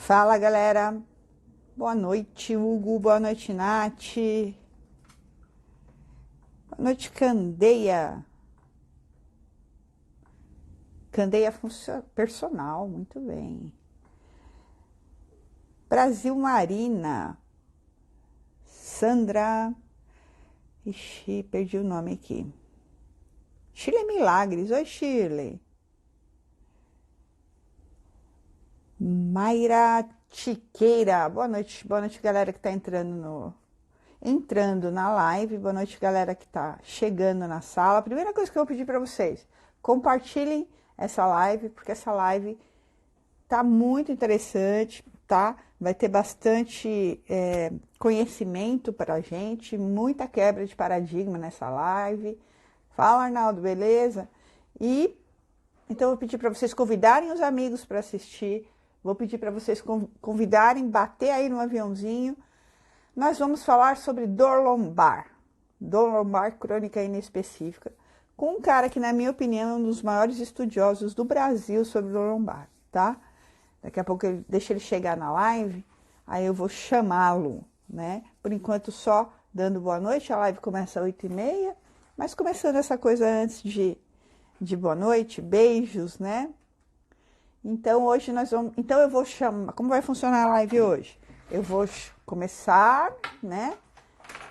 Fala, galera. Boa noite, Hugo. Boa noite, Nath. Boa noite, Candeia. Candeia personal, muito bem. Brasil Marina. Sandra. Ixi, perdi o nome aqui. Shirley Milagres. Oi, Shirley. Mayra Tiqueira. Boa noite, galera que tá entrando na live. Boa noite, galera que tá chegando na sala. Primeira coisa que eu vou pedir para vocês, compartilhem essa live, porque essa live tá muito interessante, tá? Vai ter bastante conhecimento para a gente, muita quebra de paradigma nessa live. Fala, Arnaldo, beleza? Então, eu vou pedir para vocês convidarem os amigos para assistir. Vou pedir para vocês convidarem, bater aí no aviãozinho. Nós vamos falar sobre dor lombar. Dor lombar crônica inespecífica. Com um cara que, na minha opinião, é um dos maiores estudiosos do Brasil sobre dor lombar, tá? Daqui a pouco deixa ele chegar na live, aí eu vou chamá-lo, né? Por enquanto, só dando boa noite. A live começa às 8h30. Mas começando essa coisa antes de boa noite, beijos, né? Então hoje eu vou chamar, como vai funcionar a live hoje? Eu vou começar, né?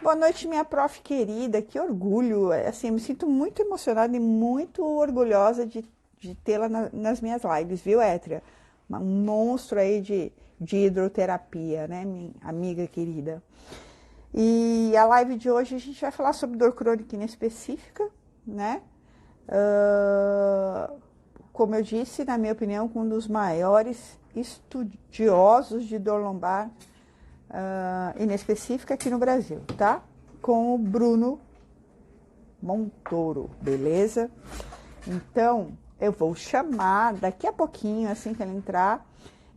Boa noite, minha prof querida, que orgulho, assim, eu me sinto muito emocionada e muito orgulhosa de tê-la nas minhas lives, viu, Étria? Um monstro aí de hidroterapia, né, minha amiga querida. E a live de hoje a gente vai falar sobre dor crônica inespecífica, né? Como eu disse, na minha opinião, um dos maiores estudiosos de dor lombar inespecífica aqui no Brasil, tá? Com o Bruno Montoro, beleza? Então, eu vou chamar daqui a pouquinho, assim que ele entrar,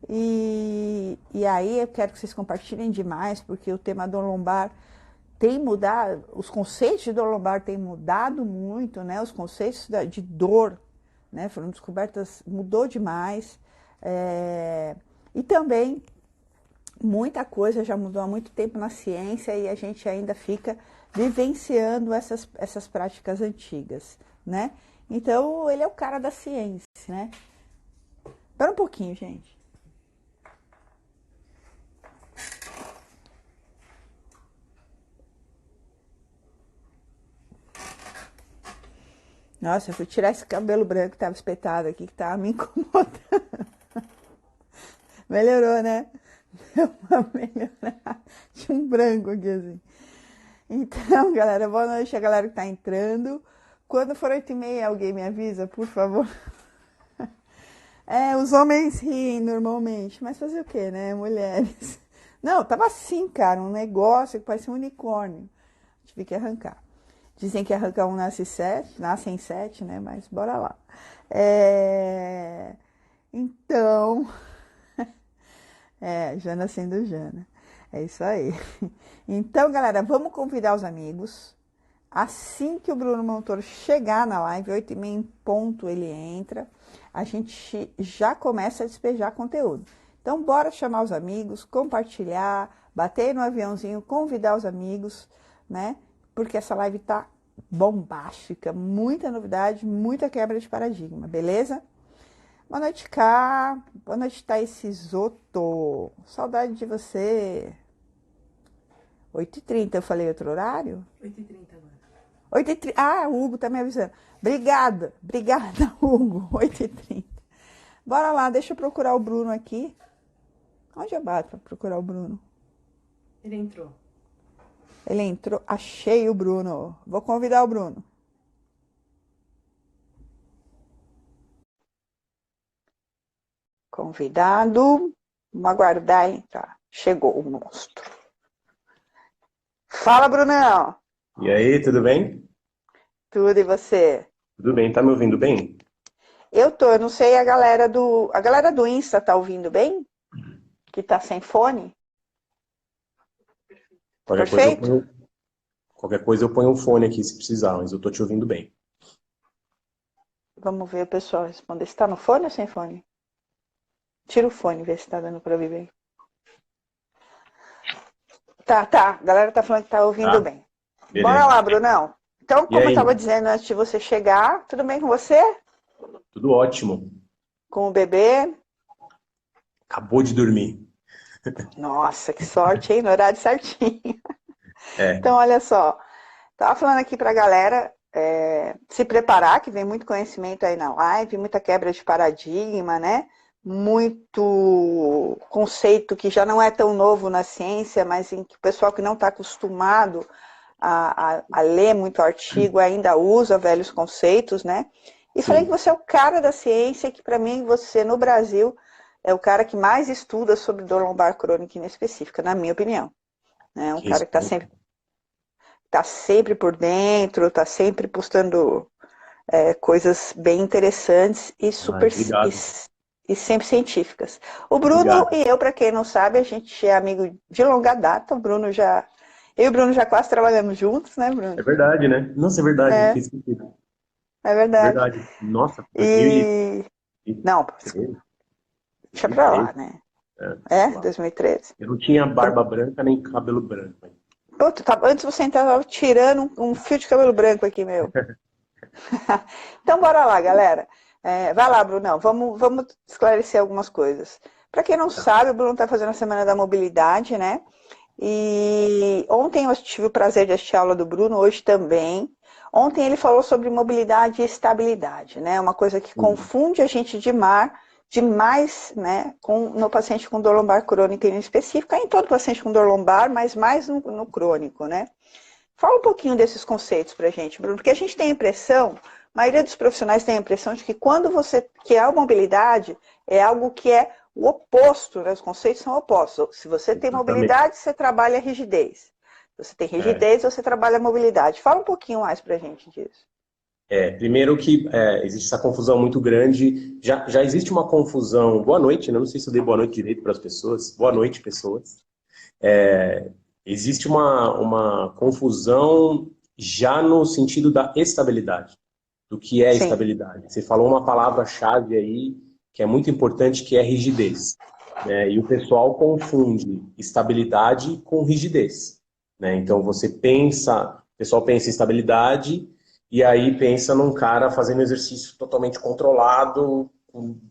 e aí eu quero que vocês compartilhem demais, porque o tema dor lombar tem mudado, os conceitos de dor lombar têm mudado muito, né? Os conceitos de dor, né, foram descobertas, mudou demais, e também muita coisa já mudou há muito tempo na ciência e a gente ainda fica vivenciando essas práticas antigas, né? Então, ele é o cara da ciência, né? Espera um pouquinho, gente. Nossa, eu fui tirar esse cabelo branco que estava espetado aqui, que estava me incomodando. Melhorou, né? Deu uma melhorada. Tinha um branco aqui, assim. Então, galera, boa noite a galera que tá entrando. Quando for 8h30, alguém me avisa, por favor. Os homens riem normalmente, mas fazer o quê, né? Mulheres. Não, tava assim, cara, um negócio que parecia um unicórnio. Tive que arrancar. Dizem que arranca um nasce em sete, né? Mas bora lá. Então, Jana sendo Jana. É isso aí. Então, galera, vamos convidar os amigos. Assim que o Bruno Montoro chegar na live, 8h30 em ponto, ele entra. A gente já começa a despejar conteúdo. Então, bora chamar os amigos, compartilhar, bater no aviãozinho, convidar os amigos, né? Porque essa live tá bombástica, muita novidade, muita quebra de paradigma, beleza? Boa noite, Cá. Boa noite, Thaís Zoto. Saudade de você. 8h30, eu falei outro horário? 8h30 agora. 8h30. Ah, o Hugo tá me avisando. Obrigada, Hugo. 8h30. Bora lá, deixa eu procurar o Bruno aqui. Onde eu bato pra procurar o Bruno? Ele entrou. Ele entrou. Achei o Bruno. Vou convidar o Bruno. Convidado. Vamos aguardar ele entrar. Chegou o monstro. Fala, Brunão. E aí, tudo bem? Tudo, e você? Tudo bem, tá me ouvindo bem? Eu não sei, a galera do Insta tá ouvindo bem? Que tá sem fone? Perfeito? Qualquer coisa eu ponho o fone aqui se precisar, mas eu tô te ouvindo bem. Vamos ver o pessoal responder. Você tá no fone ou sem fone? Tira o fone, vê se tá dando pra ouvir bem. Tá. A galera tá falando que tá ouvindo Tá, bem. Bora beleza. lá, Brunão. Então, E como eu aí? tava dizendo antes de você chegar, tudo bem com você? Tudo ótimo. Com o bebê? Acabou de dormir. Nossa, que sorte, hein? No horário certinho. É, Então, olha só. Tava falando aqui pra galera se preparar, que vem muito conhecimento aí na live, muita quebra de paradigma, né? Muito conceito que já não é tão novo na ciência, mas em que o pessoal que não está acostumado a ler muito artigo ainda usa velhos conceitos, né? E falei que sim. você é o cara da ciência, que para mim você no Brasil é o cara que mais estuda sobre dor lombar crônica em específica, na minha opinião. É um Que cara que está respeito. sempre por dentro, está sempre postando coisas bem interessantes e Ai, super obrigado. e sempre científicas. O Bruno Obrigado. e eu, para quem não sabe, a gente é amigo de longa data. Eu e o Bruno já quase trabalhamos juntos, né, É Bruno? verdade, né? Nossa, é verdade. É, Fez sentido. é É verdade. verdade. Nossa, E não, 2013, deixa pra lá, 2013. né? É, sei É, lá. 2013. Eu não tinha Então, barba branca nem cabelo branco. pô, antes você estava tirando um fio de cabelo branco aqui, meu. Então, bora lá, galera. Vai lá, Brunão, vamos esclarecer algumas coisas. Para quem não Tá. sabe, o Bruno está fazendo a Semana da Mobilidade, né? E ontem eu tive o prazer de assistir a aula do Bruno, hoje também. Ontem ele falou sobre mobilidade e estabilidade, né? Uma coisa que Sim. confunde a gente demais, né? No paciente com dor lombar crônica em específico, em todo paciente com dor lombar, mas mais no crônico, né? Fala um pouquinho desses conceitos para a gente, Bruno, porque a gente tem a impressão, a maioria dos profissionais tem a impressão de que quando você quer a mobilidade, é algo que é o oposto, né? Os conceitos são opostos. Se você tem Exatamente. mobilidade, você trabalha a rigidez. Se você tem É, rigidez, você trabalha a mobilidade. Fala um pouquinho mais para a gente disso. primeiro que existe essa confusão muito grande. Já existe uma confusão. Boa noite, né? Não sei se eu dei boa noite direito para as pessoas. Boa noite, pessoas. Existe uma confusão já no sentido da estabilidade, do que é Sim. estabilidade. Você falou uma palavra-chave aí que é muito importante, que é rigidez, né? E o pessoal confunde estabilidade com rigidez, né? Então o pessoal pensa em estabilidade e aí pensa num cara fazendo exercício totalmente controlado,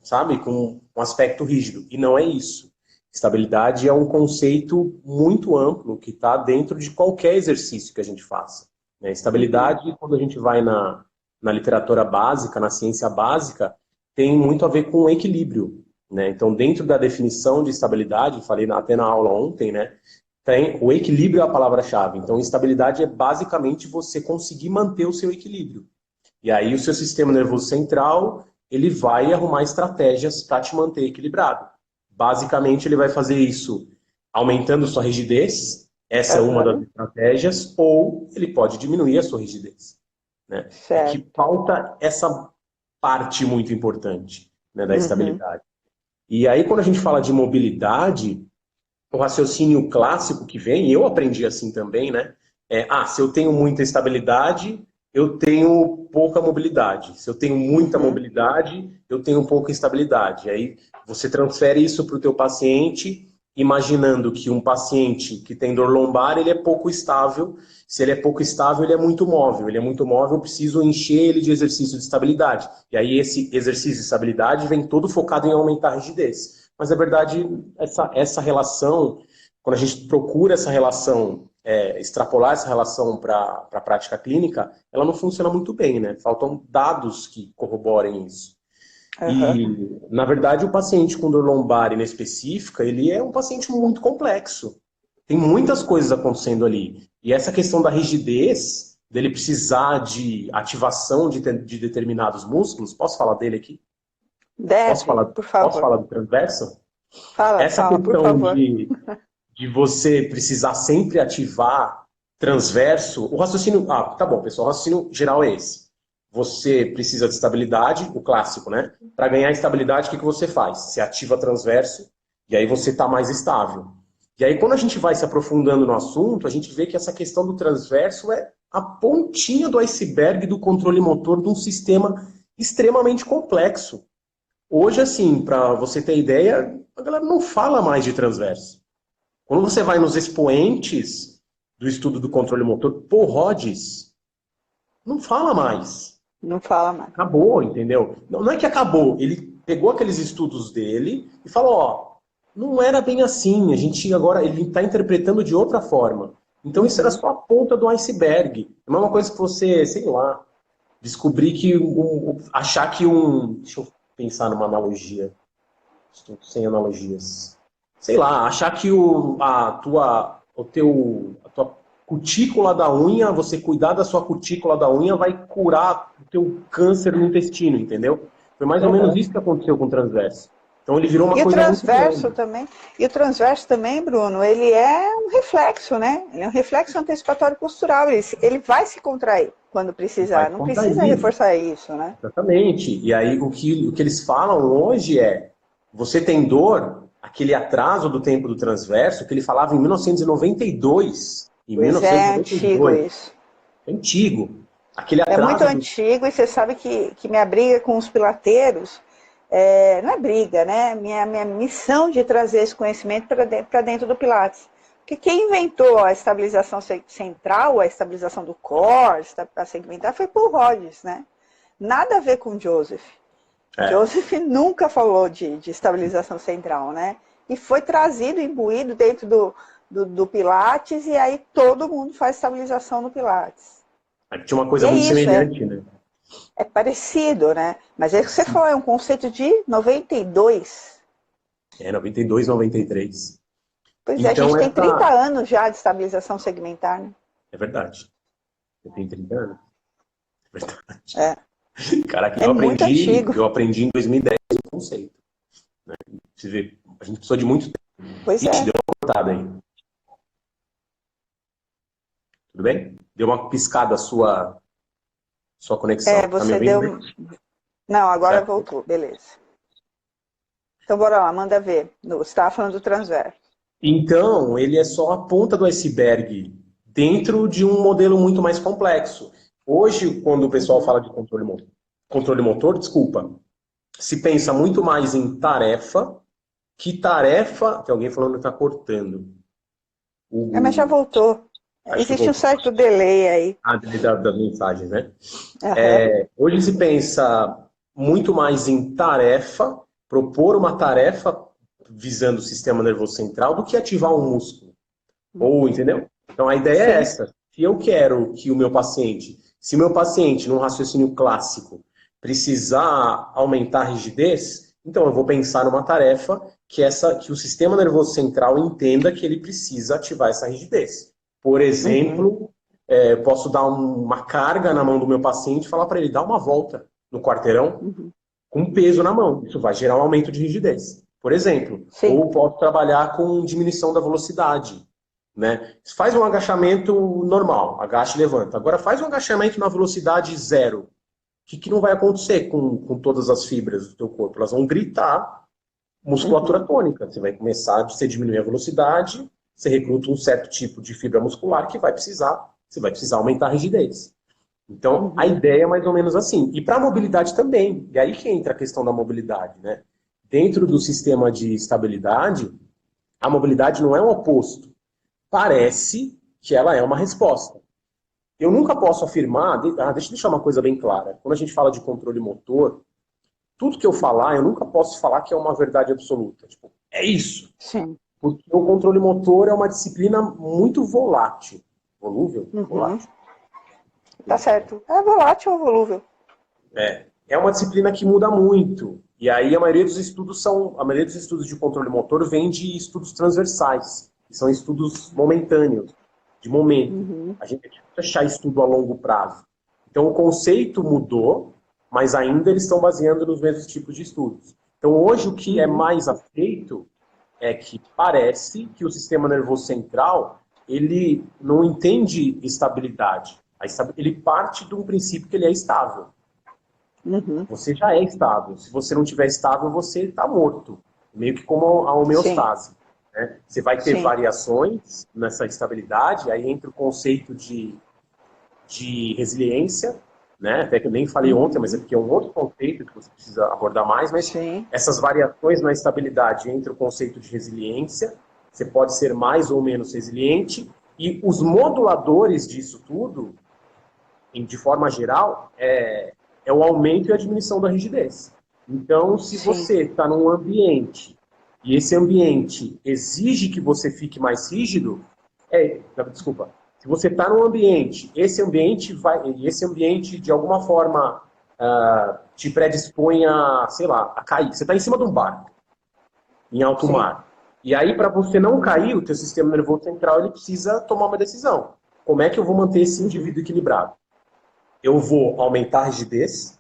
sabe, com um aspecto rígido. E não é isso. Estabilidade é um conceito muito amplo que está dentro de qualquer exercício que a gente faça, né? Uhum. Estabilidade, quando a gente vai na literatura básica, na ciência básica, tem muito a ver com equilíbrio, né? Então, dentro da definição de estabilidade, falei até na aula ontem, né? Tem o equilíbrio é a palavra-chave. Então, estabilidade é basicamente você conseguir manter o seu equilíbrio. E aí o seu sistema nervoso central, ele vai arrumar estratégias para te manter equilibrado. Basicamente, ele vai fazer isso aumentando sua rigidez, essa é uma das Uhum. estratégias, ou ele pode diminuir a sua rigidez, né? É que Certo. falta essa parte muito importante, né, da Uhum. estabilidade. E aí, quando a gente fala de mobilidade, o raciocínio clássico que vem, e eu aprendi assim também, né? Se eu tenho muita estabilidade, eu tenho pouca mobilidade. Se eu tenho muita Uhum. mobilidade, eu tenho pouca estabilidade. Aí você transfere isso para o teu paciente, imaginando que um paciente que tem dor lombar, ele é pouco estável. Se ele é pouco estável, ele é muito móvel. Ele é muito móvel, eu preciso encher ele de exercício de estabilidade. E aí esse exercício de estabilidade vem todo focado em aumentar a rigidez. Mas, na verdade, essa relação, quando a gente procura essa relação, extrapolar essa relação para a prática clínica, ela não funciona muito bem, né? Faltam dados que corroborem isso. Uhum. E, na verdade, o paciente com dor lombar inespecífica, ele é um paciente muito complexo. Tem muitas coisas acontecendo ali. E essa questão da rigidez, dele precisar de ativação de determinados músculos, posso falar dele aqui? Posso Deve, falar, por posso favor. falar do transverso? Essa Fala, por questão favor. de você precisar sempre ativar transverso, o raciocínio. Ah, tá bom, pessoal, o raciocínio geral é esse. Você precisa de estabilidade, o clássico, né? Para ganhar estabilidade, o que você faz? Você ativa transverso e aí você está mais estável. E aí, quando a gente vai se aprofundando no assunto, a gente vê que essa questão do transverso é a pontinha do iceberg do controle motor de um sistema extremamente complexo. Hoje, assim, para você ter ideia, a galera não fala mais de transverso. Quando você vai nos expoentes do estudo do controle motor, Paul Rhodes não fala mais. Não fala mais. Acabou, entendeu? Não, não é que acabou, ele pegou aqueles estudos dele e falou, ó, não era bem assim, a gente agora, ele está interpretando de outra forma. Então isso era só a ponta do iceberg. É a mesma coisa que você, sei lá, descobrir que, achar que deixa eu pensar numa analogia, estou sem analogias. Sei lá, achar que a tua cutícula da unha, você cuidar da sua cutícula da unha vai curar o teu câncer no intestino, entendeu? Foi mais ou menos isso que aconteceu com o transverso. Então ele virou uma E o coisa muito transverso grande. também, Bruno, ele é um reflexo, né? Ele é um reflexo antecipatório postural, ele vai se contrair quando precisar, Vai não precisa contrair. reforçar isso, né? Exatamente. E aí o que eles falam hoje é, você tem dor, aquele atraso do tempo do transverso, que ele falava em 1992. Em Pois é, antigo 1992. isso. É antigo. Aquele É muito atraso do... antigo e você sabe que minha briga com os pilateiros, não é briga, né? Minha missão de trazer esse conhecimento para dentro do Pilates. Porque quem inventou a estabilização central, a estabilização do core, a segmentar, foi Paul Rhodes, né? Nada a ver com Joseph. Joseph nunca falou de estabilização central, né? E foi trazido, imbuído dentro do Pilates, e aí todo mundo faz estabilização no Pilates. Tinha uma E coisa é muito isso, semelhante, né? é parecido, né? Mas é que você falou, é um conceito de 92. 92, 93. Pois é, a Então gente tem 30 essa... anos já de estabilização segmentar, né? É verdade. Eu tenho 30 anos. É verdade. É, Caraca, é muito antigo. eu aprendi em 2010 o conceito. Né? Você vê, a gente precisou de muito tempo. Pois Ixi, é. deu uma cortada aí. Tudo bem? Deu uma piscada a sua conexão. Tá me Você ouvindo deu. bem? Não, agora Certo? voltou, beleza. Então bora lá, manda ver. Você estava falando do transverso. Então, ele é só a ponta do iceberg dentro de um modelo muito mais complexo. Hoje, quando o pessoal fala de controle motor, desculpa, se pensa muito mais em tarefa, que tarefa... Tem alguém falando que está cortando. Mas já voltou. Acho que Existe um voltou. certo delay aí. Das mensagens, né? Uhum. Hoje se pensa muito mais em tarefa, propor uma tarefa visando o sistema nervoso central do que ativar um músculo. Ou, entendeu? Então a ideia é essa. Se eu quero que o meu paciente, se o meu paciente, num raciocínio clássico, precisar aumentar a rigidez, então eu vou pensar numa tarefa que o sistema nervoso central entenda que ele precisa ativar essa rigidez. Por exemplo, posso dar uma carga na mão do meu paciente e falar para ele dar uma volta no quarteirão com peso na mão. Isso vai gerar um aumento de rigidez, por exemplo. Sim. Ou posso trabalhar com diminuição da velocidade. Né? Faz um agachamento normal, agacha e levanta. Agora faz um agachamento na velocidade zero. O que não vai acontecer com todas as fibras do teu corpo? Elas vão gritar musculatura tônica. Você vai começar a diminuir a velocidade, você recruta um certo tipo de fibra muscular que você vai precisar aumentar a rigidez. Então, a ideia é mais ou menos assim. E para a mobilidade também. E aí que entra a questão da mobilidade. Né? Dentro do sistema de estabilidade, a mobilidade não é um oposto. Parece que ela é uma resposta. Eu nunca posso afirmar... deixa eu deixar uma coisa bem clara. Quando a gente fala de controle motor, tudo que eu falar, eu nunca posso falar que é uma verdade absoluta. Tipo, é isso. Sim. Porque o controle motor é uma disciplina muito volátil. Volúvel? Volátil. Tá certo. É volátil ou volúvel? É uma disciplina que muda muito. E aí a maioria dos estudos de controle motor vem de estudos transversais, que são estudos momentâneos, de momento. A gente tem que achar estudo a longo prazo. Então o conceito mudou, mas ainda eles estão baseando nos mesmos tipos de estudos. Então hoje o que é mais aceito é que parece que o sistema nervoso central ele não entende estabilidade. Ele parte de um princípio que ele é estável. Você já é estável. Se você não estiver estável, você está morto. Meio que como a homeostase. Né? Você vai ter variações nessa estabilidade, aí entra o conceito de resiliência, né? Até que eu nem falei ontem, mas é porque é um outro conceito que você precisa abordar mais, mas Sim. essas variações na estabilidade entre o conceito de resiliência, você pode ser mais ou menos resiliente, e os moduladores disso tudo, de forma geral, é o aumento e a diminuição da rigidez. Então, se Sim. você está num ambiente e esse ambiente exige que você fique mais rígido, desculpa, se você está num ambiente, esse ambiente de alguma forma te predispõe a, sei lá, a cair. Você está em cima de um barco, em alto Sim. mar. E aí, para você não cair, o teu sistema nervoso central ele precisa tomar uma decisão. Como é que eu vou manter esse indivíduo equilibrado? Eu vou aumentar a rigidez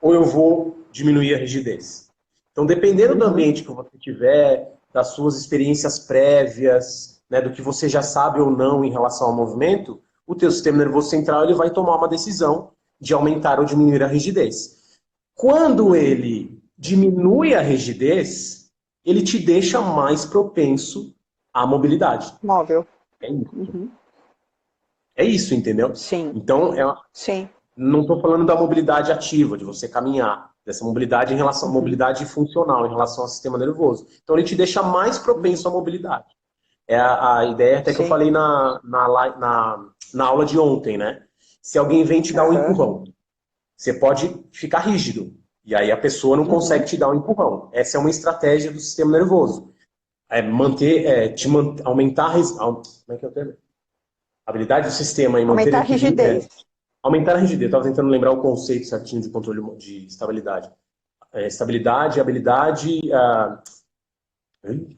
ou eu vou diminuir a rigidez? Então, dependendo do ambiente que você tiver, das suas experiências prévias, né, do que você já sabe ou não em relação ao movimento, o teu sistema nervoso central ele vai tomar uma decisão de aumentar ou diminuir a rigidez. Quando ele diminui a rigidez, ele te deixa mais propenso à mobilidade. Móvel. É isso. É isso, entendeu? Sim. Então, Sim. não estou falando da mobilidade ativa, de você caminhar, dessa mobilidade em relação à mobilidade funcional, em relação ao sistema nervoso. Então, ele te deixa mais propenso à mobilidade. É a ideia até que eu falei na aula de ontem, né? Se alguém vem te dar um empurrão, você pode ficar rígido. E aí a pessoa não consegue te dar um empurrão. Essa é uma estratégia do sistema nervoso. Aumentar como é que é o termo? A habilidade do sistema em manter Aumentar a rigidez. Aumentar a rigidez. Eu estava tentando lembrar o conceito certinho de controle de estabilidade. Estabilidade, habilidade...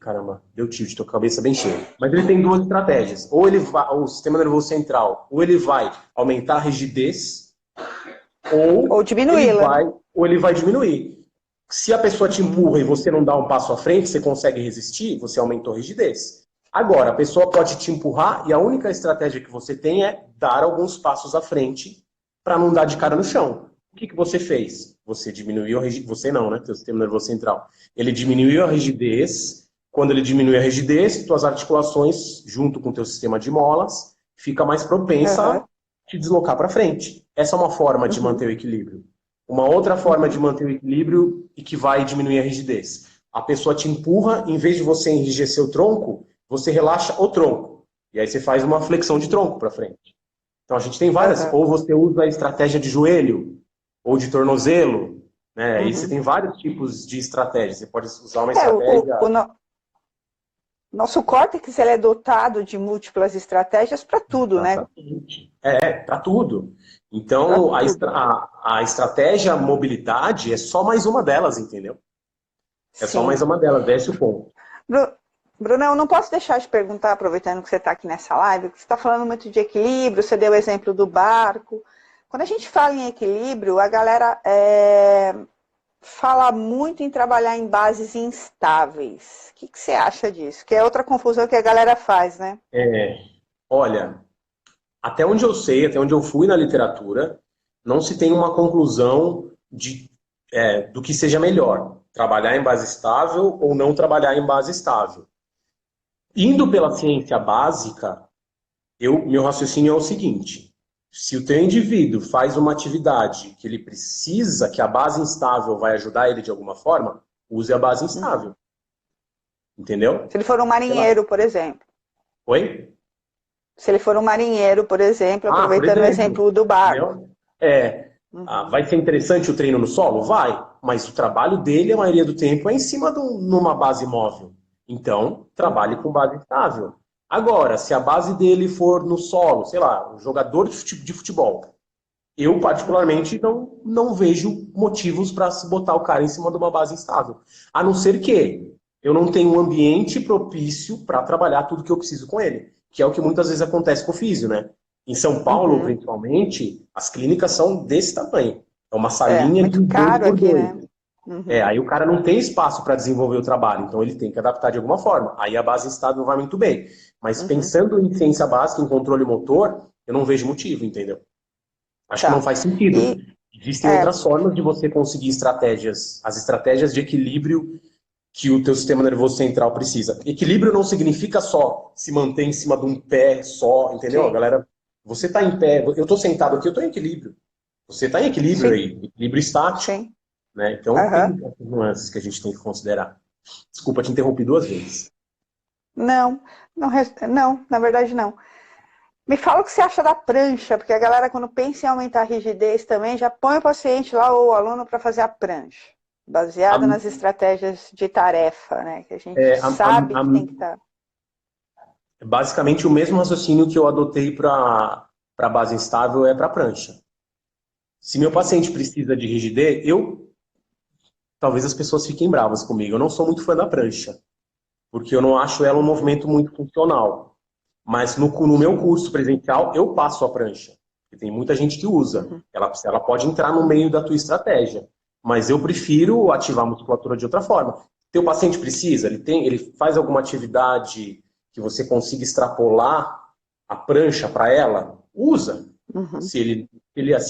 Caramba, deu tilt, estou com a cabeça bem cheia. Mas ele tem duas estratégias. Ou o sistema nervoso central, ou ele vai aumentar a rigidez, ou diminuí-la. Ou ele vai diminuir. Se a pessoa te empurra e você não dá um passo à frente, você consegue resistir, você aumentou a rigidez. Agora, a pessoa pode te empurrar e a única estratégia que você tem é dar alguns passos à frente para não dar de cara no chão. O que você fez? Você diminuiu a rigidez. Você não, né? Seu sistema nervoso central. Ele diminuiu a rigidez. Quando ele diminui a rigidez, suas articulações, junto com o teu sistema de molas, fica mais propensa a te deslocar para frente. Essa é uma forma de manter o equilíbrio. Uma outra forma de manter o equilíbrio e que vai diminuir a rigidez. A pessoa te empurra, em vez de você enrijecer o tronco, você relaxa o tronco. E aí você faz uma flexão de tronco para frente. Então a gente tem várias. Ou você usa a estratégia de joelho, ou de tornozelo, né? Aí você tem vários tipos de estratégias. Você pode usar uma estratégia... Nosso córtex ele é dotado de múltiplas estratégias para tudo, né? Para tudo. Então, a estratégia mobilidade é só mais uma delas, entendeu? Só mais uma delas, desce o ponto. Bruno, eu não posso deixar de perguntar, aproveitando que você está aqui nessa live, que você está falando muito de equilíbrio, você deu o exemplo do barco. Quando a gente fala em equilíbrio, a galera fala muito em trabalhar em bases instáveis. O que você acha disso? Que é outra confusão que a galera faz, né? Olha, até onde eu sei, até onde eu fui na literatura, não se tem uma conclusão do que seja melhor. Trabalhar em base estável ou não trabalhar em base estável. Indo pela ciência básica, meu raciocínio é o seguinte: se o teu indivíduo faz uma atividade que ele precisa, que a base instável vai ajudar ele de alguma forma, use a base instável. Entendeu? Se ele for um marinheiro, por exemplo. Oi? Se ele for um marinheiro, por exemplo, aproveitando o exemplo do barco. Vai ser interessante o treino no solo? Vai. Mas o trabalho dele, a maioria do tempo, é em cima de numa base móvel. Então, trabalhe com base estável. Agora, se a base dele for no solo, sei lá, um jogador de futebol, eu particularmente não vejo motivos para se botar o cara em cima de uma base instável. A não ser que eu não tenho um ambiente propício para trabalhar tudo que eu preciso com ele, que é o que muitas vezes acontece com o físio, né? Em São Paulo, principalmente, as clínicas são desse tamanho. É uma salinha de 2x2. Né? Aí o cara não tem espaço para desenvolver o trabalho, então ele tem que adaptar de alguma forma. Aí a base instável vai muito bem. Mas pensando em ciência básica, em controle motor, eu não vejo motivo, entendeu? Acho que não faz sentido. Existem outras formas de você conseguir as estratégias de equilíbrio que o teu sistema nervoso central precisa. Equilíbrio não significa só se manter em cima de um pé só, entendeu? Galera, você está em pé, eu estou sentado aqui, eu estou em equilíbrio. Você está em equilíbrio Sim, aí, equilíbrio estático, sim. né? Então, Aham. tem essas nuances que a gente tem que considerar. Desculpa te interromper 2 vezes. Não, não, não, na verdade não. Me fala o que você acha da prancha, porque a galera, quando pensa em aumentar a rigidez também, já põe o paciente lá ou o aluno para fazer a prancha, A, baseado nas estratégias de tarefa, né? Que a gente é, sabe que tem que estar. basicamente, o mesmo raciocínio que eu adotei para a base instável é para a prancha. Se meu paciente precisa de rigidez, talvez as pessoas fiquem bravas comigo. Eu não sou muito fã da prancha, porque eu não acho ela um movimento muito funcional. Mas no meu curso presencial, eu passo a prancha. E tem muita gente que usa. Uhum, Ela pode entrar no meio da tua estratégia. Mas eu prefiro ativar a musculatura de outra forma. Teu paciente precisa, ele faz alguma atividade que você consiga extrapolar a prancha para ela, usa. uhum. Se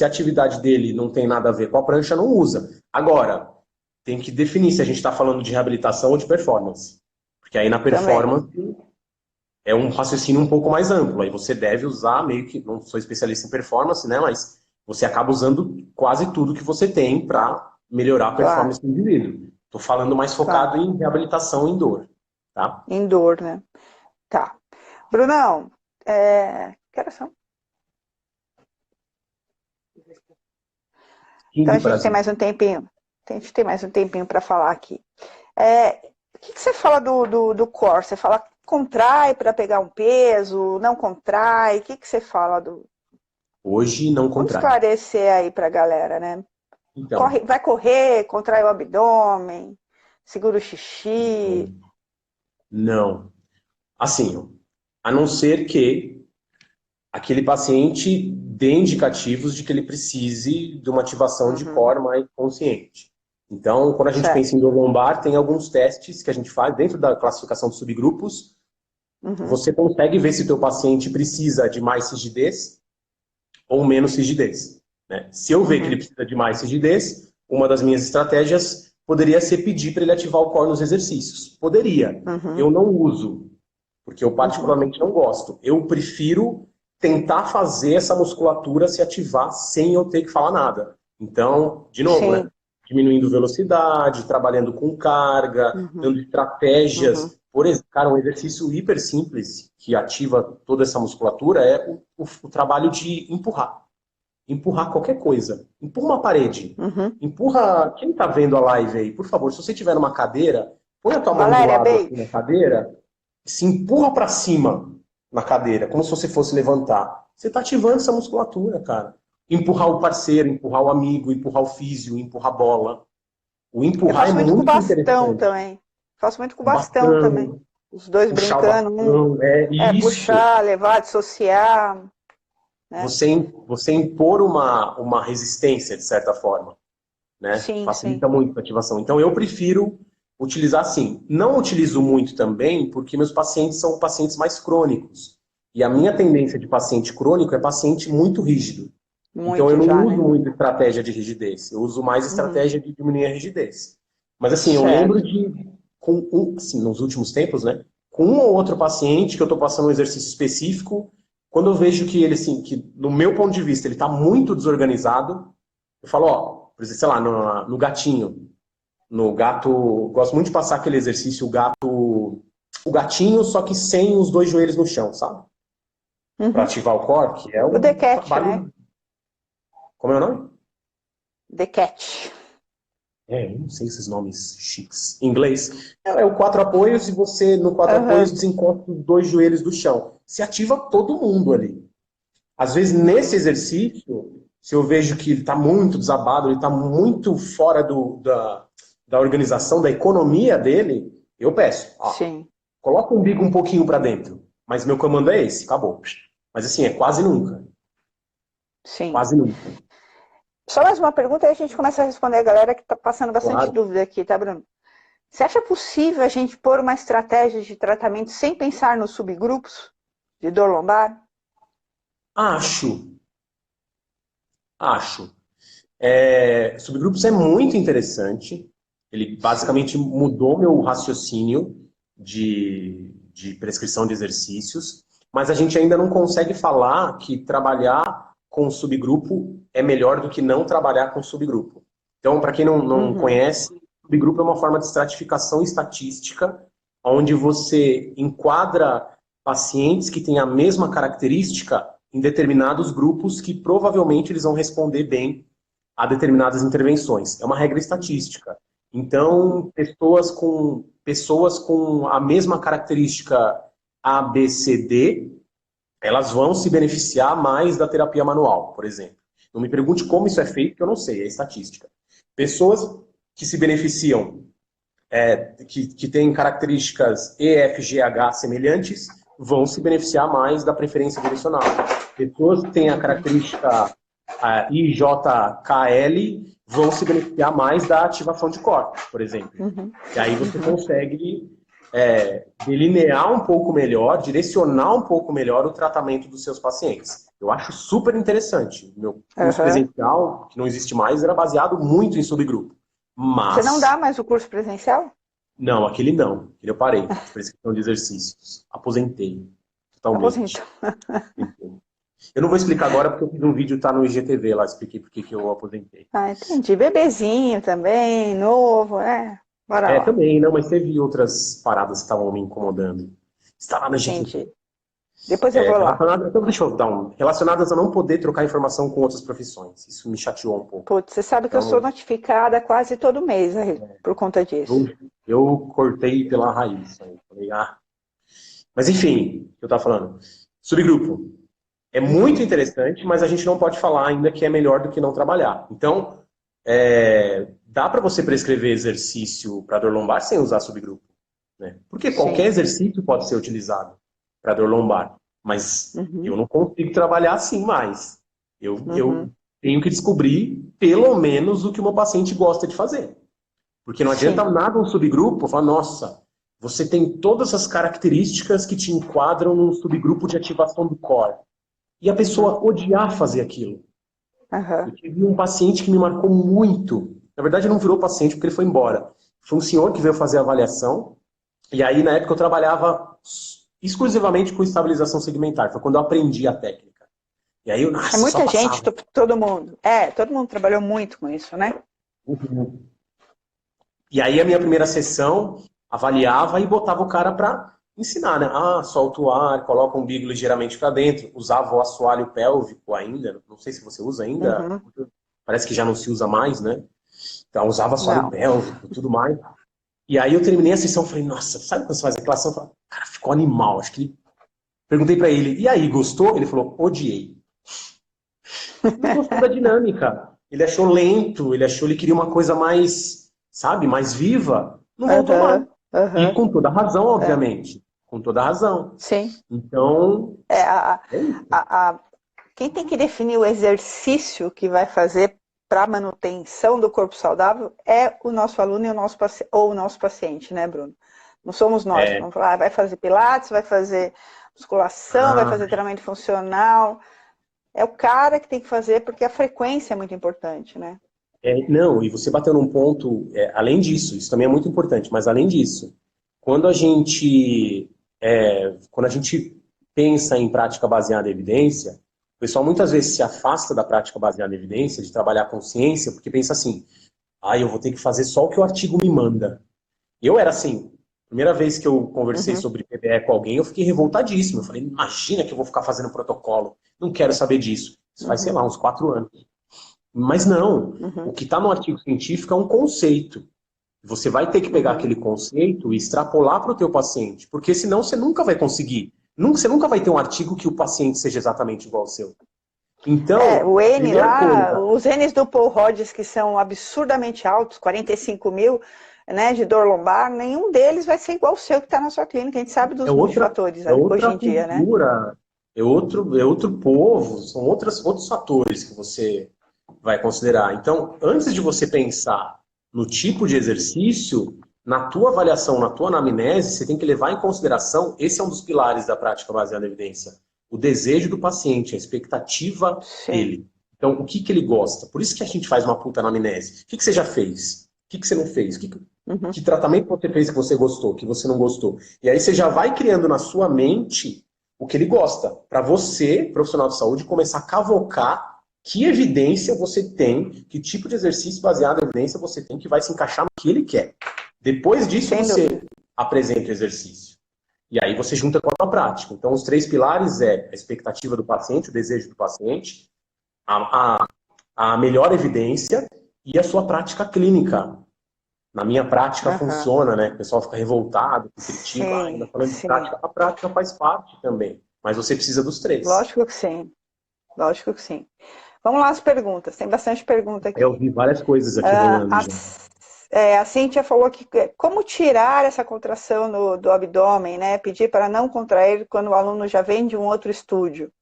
a atividade dele não tem nada a ver com a prancha, não usa. Agora, tem que definir se a gente está falando de reabilitação ou de performance. Porque aí na Também. performance é um raciocínio um pouco mais amplo. Aí você deve usar, meio que, não sou especialista em performance, né? Mas você acaba usando quase tudo que você tem para melhorar a Claro, performance do indivíduo. Estou falando mais claro. focado em reabilitação em dor, tá? Indoor, né? Tá. Brunão, que horas são? Então 15 a gente tem Brasil. mais um tempinho. A gente tem mais um tempinho para falar aqui. O que você fala do core? Você fala contrai para pegar um peso, não contrai? O que você fala do. Hoje não Vamos contrai. esclarecer aí para a galera, né? Então, Vai correr, contrai o abdômen, segura o xixi. não. Assim, ó, a não ser que aquele paciente dê indicativos de que ele precise de uma ativação de Uhum, core mais consciente. Então, quando a gente certo. pensa em dor lombar, tem alguns testes que a gente faz dentro da classificação de subgrupos. Uhum, Você consegue ver se o teu paciente precisa de mais rigidez ou menos rigidez, né? Se eu ver que ele uhum, precisa de mais rigidez, uma das minhas estratégias poderia ser pedir para ele ativar o core nos exercícios. Poderia. uhum, Eu não uso, porque eu uhum. particularmente não gosto. Eu prefiro tentar fazer essa musculatura se ativar sem eu ter que falar nada. Então, de novo, né? Sim. Diminuindo velocidade, trabalhando com carga, Uhum, dando uhum. estratégias. Por exemplo, cara, um exercício hiper simples que ativa toda essa musculatura é o trabalho de empurrar. Empurrar qualquer coisa. Empurra uma parede. Uhum. Empurra. Quem está vendo a live aí, por favor, se você estiver numa cadeira, põe a tua mão do Valéria, lado beijo. assim na cadeira, se empurra para cima na cadeira, como se você fosse levantar. Você está ativando essa musculatura, cara. Empurrar o parceiro, empurrar o amigo, empurrar o físio, empurrar a bola. O Eu empurrar é faço muito com muito bastão interessante. também. Faço muito com bastão também. Bastão, Os dois puxar o brincando, bastão, é isso. puxar, levar, dissociar, né? Você impor uma resistência, de certa forma, né? Sim, sim. Facilita muito a ativação. Então, eu prefiro utilizar assim. Não utilizo muito também, porque meus pacientes são pacientes mais crônicos. E a minha tendência de paciente crônico é paciente muito rígido. Então, eu Muito não já, uso né? muito estratégia de rigidez. Eu uso mais Uhum. estratégia de diminuir a rigidez. Mas, assim, eu lembro Certo. de, assim, nos últimos tempos, né? Com um ou outro paciente que eu estou passando um exercício específico, quando eu vejo que ele, assim, que no meu ponto de vista, ele está muito desorganizado, eu falo, ó, por exemplo, sei lá, no gatinho. No gato, gosto muito de passar aquele exercício, o gatinho, só que sem os dois joelhos no chão, sabe? Para Uhum. ativar o core, que é O um dequete, né? trabalho. Como é o nome? Dequete. Eu não sei esses nomes chiques. Em inglês. É o quatro apoios e você, no quatro apoios, Aham. desencosta os dois joelhos do chão. Se ativa todo mundo ali. Às vezes, nesse Uhum. exercício, se eu vejo que ele está muito desabado, ele está muito fora da organização, da economia dele, eu peço, ó, Sim, coloca o umbigo um pouquinho para dentro. Mas meu comando é esse, acabou. Mas assim, é quase nunca. sim. Quase nunca. Só mais uma pergunta e a gente começa a responder a galera que está passando bastante Claro. dúvida aqui, tá, Bruno? Você acha possível a gente pôr uma estratégia de tratamento sem pensar nos subgrupos de dor lombar? Acho, acho. Subgrupos é muito interessante. Ele Sim. basicamente mudou meu raciocínio de prescrição de exercícios, mas a gente ainda não consegue falar que trabalhar com subgrupo é melhor do que não trabalhar com subgrupo. Então, para quem não conhece, subgrupo é uma forma de estratificação estatística, onde você enquadra pacientes que têm a mesma característica em determinados grupos que provavelmente eles vão responder bem a determinadas intervenções. É uma regra estatística. Então, pessoas com a mesma característica A, B, C, D, elas vão se beneficiar mais da terapia manual, por exemplo. Não me pergunte como isso é feito, que eu não sei, é estatística. Pessoas que se beneficiam, que têm características E, F, G, H semelhantes, vão se beneficiar mais da preferência direcional. Pessoas que têm a característica I, J, K, L vão se beneficiar mais da ativação de corpo, por exemplo. E aí você consegue delinear um pouco melhor, direcionar um pouco melhor o tratamento dos seus pacientes. Eu acho super interessante. Meu curso presencial, que não existe mais, era baseado muito em subgrupo. Mas... Você não dá mais o curso presencial? Não, aquele não. Aquele eu parei. Prescrição de exercícios. Aposentei. Totalmente. Eu não vou explicar agora porque eu fiz um vídeo, tá no IGTV lá, expliquei por que eu aposentei. Ah, entendi. Bebezinho também, novo, Bora lá. Também, não, mas teve outras paradas que estavam me incomodando. Está lá no IGTV. Entendi. Depois eu vou lá. Então, deixa eu dar relacionadas a não poder trocar informação com outras profissões. Isso me chateou um pouco. Putz, você sabe que eu sou notificada quase todo mês por conta disso. Eu cortei pela raiz. Falei, Mas enfim, o que eu estava falando. Subgrupo. É muito interessante, mas a gente não pode falar ainda que é melhor do que não trabalhar. Então, dá para você prescrever exercício para dor lombar sem usar subgrupo. Né? Porque qualquer exercício pode ser utilizado para dor lombar. Mas eu não consigo trabalhar assim mais. Eu tenho que descobrir, pelo menos, o que o meu paciente gosta de fazer. Porque não adianta nada um subgrupo falar, nossa, você tem todas as características que te enquadram num subgrupo de ativação do core. E a pessoa odiar fazer aquilo. Eu tive um paciente que me marcou muito. Na verdade, não virou paciente porque ele foi embora. Foi um senhor que veio fazer a avaliação. E aí, na época, eu trabalhava exclusivamente com estabilização segmentar. Foi quando eu aprendi a técnica. E aí, nossa, muita gente, todo mundo. Todo mundo trabalhou muito com isso, né? E aí, a minha primeira sessão, avaliava e botava o cara para ensinar, né? Solta o ar, coloca o umbigo ligeiramente para dentro. Usava o assoalho pélvico ainda. Não sei se você usa ainda. Parece que já não se usa mais, né? Então, usava assoalho pélvico e tudo mais. E aí eu terminei a sessão e falei, nossa, sabe quando você faz aquela ação? Cara, ficou animal. Acho que... Perguntei para ele, e aí, gostou? Ele falou, odiei. Ele gostou da dinâmica. Ele achou lento, ele queria uma coisa mais, sabe, mais viva. Não voltou mais. E com toda razão, obviamente. Com toda razão. Sim. Então... Quem tem que definir o exercício que vai fazer para manutenção do corpo saudável é o nosso aluno e ou o nosso paciente, né, Bruno? Não somos nós. Vamos falar, vai fazer pilates, vai fazer musculação, vai fazer treinamento funcional. É o cara que tem que fazer, porque a frequência é muito importante, né? Não, e você bateu num ponto, além disso, isso também é muito importante, mas além disso, quando a gente pensa em prática baseada em evidência, o pessoal muitas vezes se afasta da prática baseada em evidência, de trabalhar com ciência, porque pensa assim, eu vou ter que fazer só o que o artigo me manda. Eu era assim, primeira vez que eu conversei sobre PBE com alguém, eu fiquei revoltadíssimo. Eu falei, imagina que eu vou ficar fazendo protocolo, não quero saber disso. Isso faz, sei lá, uns 4 anos. Mas não, o que está no artigo científico é um conceito. Você vai ter que pegar aquele conceito e extrapolar para o teu paciente, porque senão você nunca vai conseguir. Você nunca vai ter um artigo que o paciente seja exatamente igual ao seu. Então, o N lá, os Ns do Paul Rogers, que são absurdamente altos, 45 mil, né, de dor lombar, nenhum deles vai ser igual ao seu que está na sua clínica. A gente sabe dos multifatores hoje em dia, né? É outro povo, são outros fatores que você vai considerar. Então, antes de você pensar no tipo de exercício, na tua avaliação, na tua anamnese, você tem que levar em consideração, esse é um dos pilares da prática baseada em evidência, o desejo do paciente, a expectativa dele. Então, o que ele gosta? Por isso que a gente faz uma puta anamnese. O que você já fez? O que você não fez? Que tratamento você fez que você gostou, que você não gostou? E aí você já vai criando na sua mente o que ele gosta. Para você, profissional de saúde, começar a cavocar que evidência você tem, que tipo de exercício baseado em evidência você tem que vai se encaixar no que ele quer. Depois disso, Sem você dúvida. apresenta o exercício. E aí você junta com a tua prática. Então, os 3 pilares é a expectativa do paciente, o desejo do paciente, a melhor evidência e a sua prática clínica. Na minha prática funciona, né? O pessoal fica revoltado, critica, ainda falando de Sim. prática. A prática faz parte também, mas você precisa dos 3. Lógico que sim. Lógico que sim. Vamos lá as perguntas. Tem bastante pergunta aqui. Eu vi várias coisas aqui rolando já. A Cíntia falou que como tirar essa contração do abdômen, né? Pedir para não contrair quando o aluno já vem de um outro estúdio.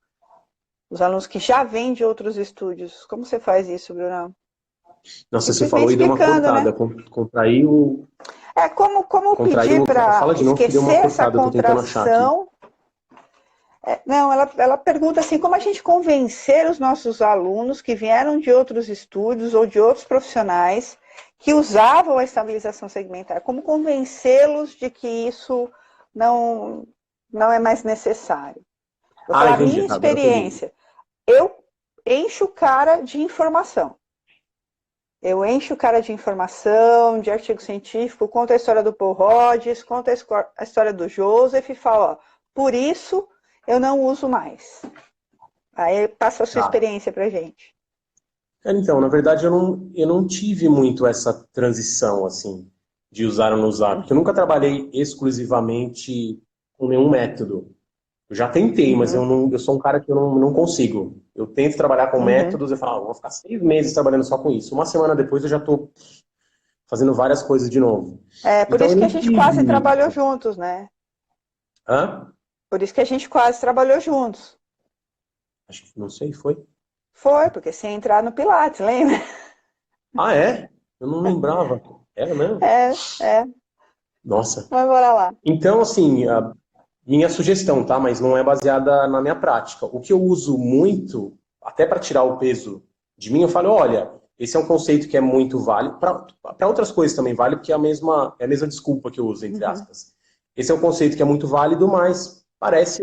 Os alunos que já vêm de outros estúdios. Como você faz isso, Brunão? Nossa, você falou e deu uma cortada. Né? Contrair o... Como pedir para esquecer essa contração... Não, ela pergunta assim, como a gente convencer os nossos alunos que vieram de outros estúdios ou de outros profissionais que usavam a estabilização segmentar, como convencê-los de que isso não é mais necessário? Vou falar a minha experiência. Eu encho o cara de informação. Eu encho o cara de informação, de artigo científico, conto a história do Paul Rhodes, conto a história do Joseph e falo, ó, por isso eu não uso mais. Aí passa a sua experiência pra gente. Então, na verdade, eu não tive muito essa transição, assim, de usar ou não usar, porque eu nunca trabalhei exclusivamente com nenhum método. Eu já tentei, mas eu sou um cara que eu não consigo. Eu tento trabalhar com métodos, eu falo, vou ficar 6 meses trabalhando só com isso. Uma semana depois eu já estou fazendo várias coisas de novo. Por então, isso que a gente quase trabalhou juntos, né? Hã? Por isso que a gente quase trabalhou juntos. Acho que, não sei, foi? Foi, porque você ia entrar no Pilates, lembra? Ah, é? Eu não lembrava. Era mesmo? É. Nossa. Mas bora lá. Então, assim, minha sugestão, tá? Mas não é baseada na minha prática. O que eu uso muito, até para tirar o peso de mim, eu falo, olha, esse é um conceito que é muito válido. Para outras coisas também vale, porque é a mesma desculpa que eu uso, entre aspas. Esse é um conceito que é muito válido, mas parece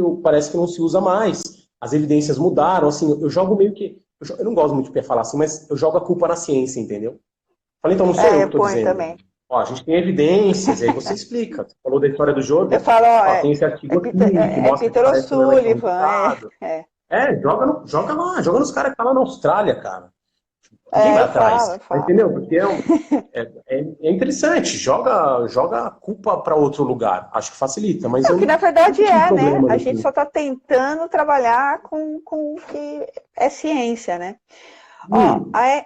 que não se usa mais. As evidências mudaram, assim, eu jogo meio que... Eu não gosto muito de falar assim, mas eu jogo a culpa na ciência, entendeu? Falei, então não sou eu que estou dizendo. Também. Ó, a gente tem evidências, e aí você explica. Você falou da história do jogo. Eu falo, tem esse artigo aqui que mostra que parece um Sullivan, joga nos caras que estão lá na Austrália, cara. Ninguém vai atrás. Entendeu? Porque é interessante. Joga a culpa para outro lugar. Acho que facilita. Mas que na verdade né? A gente só está tentando trabalhar com o que é ciência, né?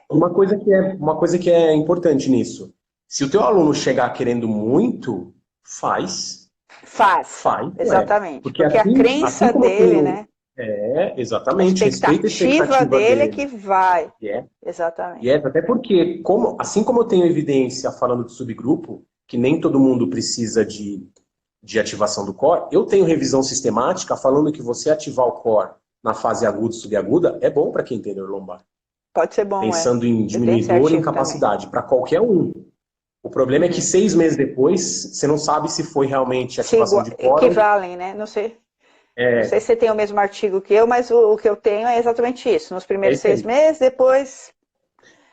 Uma coisa que é importante nisso. Se o teu aluno chegar querendo muito, faz. Exatamente. Porque a crença dele, né? Exatamente. A expectativa dele é que vai. Exatamente. Até porque, assim como eu tenho evidência falando de subgrupo, que nem todo mundo precisa de ativação do core, eu tenho revisão sistemática falando que você ativar o core na fase aguda e subaguda é bom para quem tem dor lombar. Pode ser bom, pensando em diminuir dor e incapacidade, para qualquer um. O problema é que 6 meses depois, você não sabe se foi realmente ativação de core. Equivalem, né? Não sei. Não sei se você tem o mesmo artigo que eu, mas o que eu tenho é exatamente isso. Nos primeiros 6 meses, depois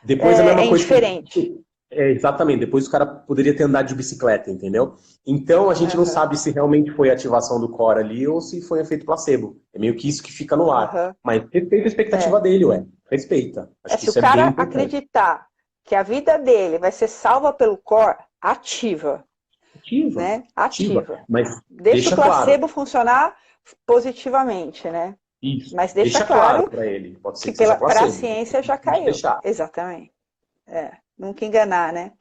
a mesma coisa indiferente. Exatamente. Depois o cara poderia ter andado de bicicleta, entendeu? Então a gente não sabe se realmente foi a ativação do core ali ou se foi um efeito placebo. É meio que isso que fica no ar. Mas respeita a expectativa dele, Respeita. Acho que se isso o cara é bem importante. acreditar que a vida dele vai ser salva pelo core, ativa. Né? Ativa. Mas deixa o placebo funcionar positivamente, né? Isso. Mas deixa claro para ele. Pode ser que para a ciência já caiu. Exatamente. Nunca enganar, né?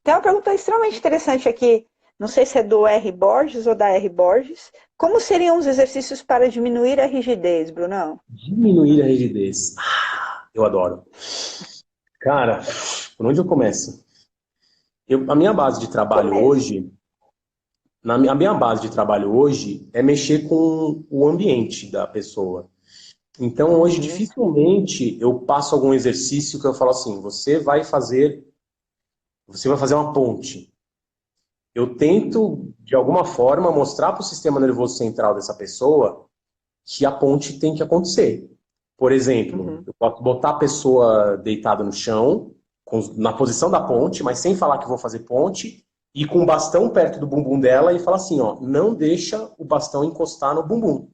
Tem uma pergunta extremamente interessante aqui. Não sei se é do R. Borges ou da R. Borges. Como seriam os exercícios para diminuir a rigidez, Brunão? Diminuir a rigidez. Eu adoro. Cara, por onde eu começo? A minha base de trabalho hoje... A minha base de trabalho hoje é mexer com o ambiente da pessoa. Então, hoje, dificilmente eu passo algum exercício que eu falo assim, você vai fazer uma ponte. Eu tento, de alguma forma, mostrar para o sistema nervoso central dessa pessoa que a ponte tem que acontecer. Por exemplo, eu posso botar a pessoa deitada no chão, na posição da ponte, mas sem falar que vou fazer ponte, e com o bastão perto do bumbum dela e falar assim, ó, não deixa o bastão encostar no bumbum. O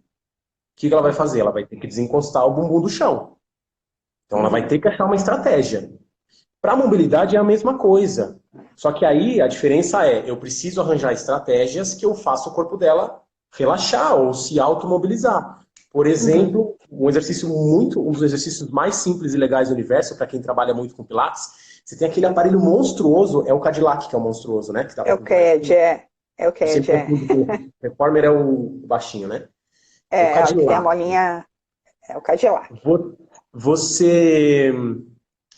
que ela vai fazer? Ela vai ter que desencostar o bumbum do chão. Então ela vai ter que achar uma estratégia. Para a mobilidade é a mesma coisa. Só que aí a diferença é, eu preciso arranjar estratégias que eu faça o corpo dela relaxar ou se automobilizar. Por exemplo, um dos exercícios mais simples e legais do universo, para quem trabalha muito com Pilates, você tem aquele aparelho monstruoso, é o Cadillac que é o monstruoso, né? Que dá É o CAD, é o CAD, O Reformer é o baixinho, né? O que tem a Cadillac. molinha, é o Cadillac. Você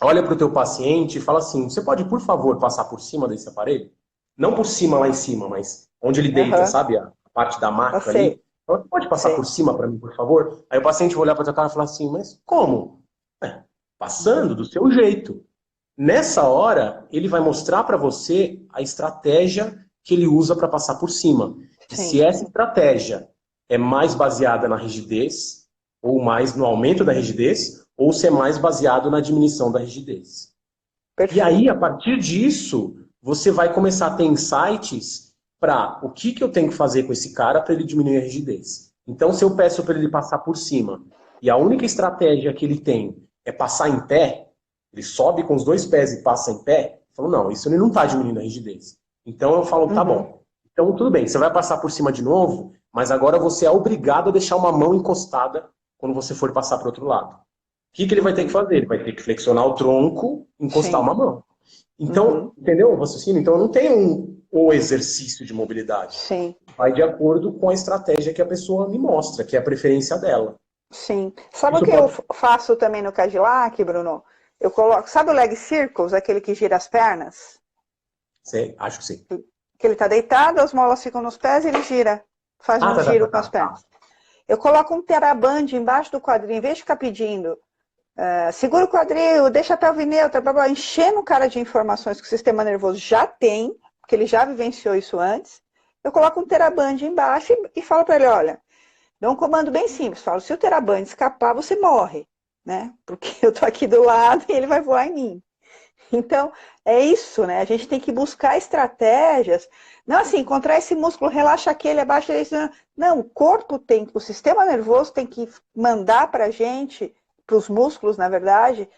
olha para o teu paciente e fala assim, você pode, por favor, passar por cima desse aparelho? Não por cima, lá em cima, mas onde ele deita, sabe? A parte da maca ali. Então, você pode passar por cima para mim, por favor? Aí o paciente vai olhar para tua cara e falar assim, mas como? Passando do seu jeito. Nessa hora, ele vai mostrar para você a estratégia que ele usa para passar por cima. E se essa estratégia é mais baseada na rigidez, ou mais no aumento da rigidez, ou se é mais baseado na diminuição da rigidez. Perfeito. E aí, a partir disso, você vai começar a ter insights para o que eu tenho que fazer com esse cara para ele diminuir a rigidez. Então, se eu peço para ele passar por cima, e a única estratégia que ele tem é passar em pé, ele sobe com os 2 pés e passa em pé, eu falo, não, isso ele não está diminuindo a rigidez. Então eu falo, tá bom. Então tudo bem, você vai passar por cima de novo, mas agora você é obrigado a deixar uma mão encostada quando você for passar para o outro lado. O que ele vai ter que fazer? Ele vai ter que flexionar o tronco, encostar uma mão. Então, entendeu o raciocínio? Então eu não tenho o exercício de mobilidade. Sim. Vai de acordo com a estratégia que a pessoa me mostra, que é a preferência dela. Sim. Sabe o que eu faço também no Cadillac, Bruno? Eu coloco, sabe o leg circles, aquele que gira as pernas? Sei, acho que sim. Que ele está deitado, as molas ficam nos pés e ele gira. Faz um giro com as pernas. Eu coloco um teraband embaixo do quadril, em vez de ficar pedindo, segura o quadril, deixa a pelve neutra, blá, blá, enchendo o cara de informações que o sistema nervoso já tem, porque ele já vivenciou isso antes. Eu coloco um teraband embaixo e falo para ele, olha, dou um comando bem simples, falo, se o teraband escapar, você morre. Né? Porque eu tô aqui do lado e ele vai voar em mim. Então, é isso, né? A gente tem que buscar estratégias. Não assim, encontrar esse músculo, relaxa aquele, abaixa esse. Não, o corpo tem, o sistema nervoso tem que mandar pra gente, pros músculos, na verdade,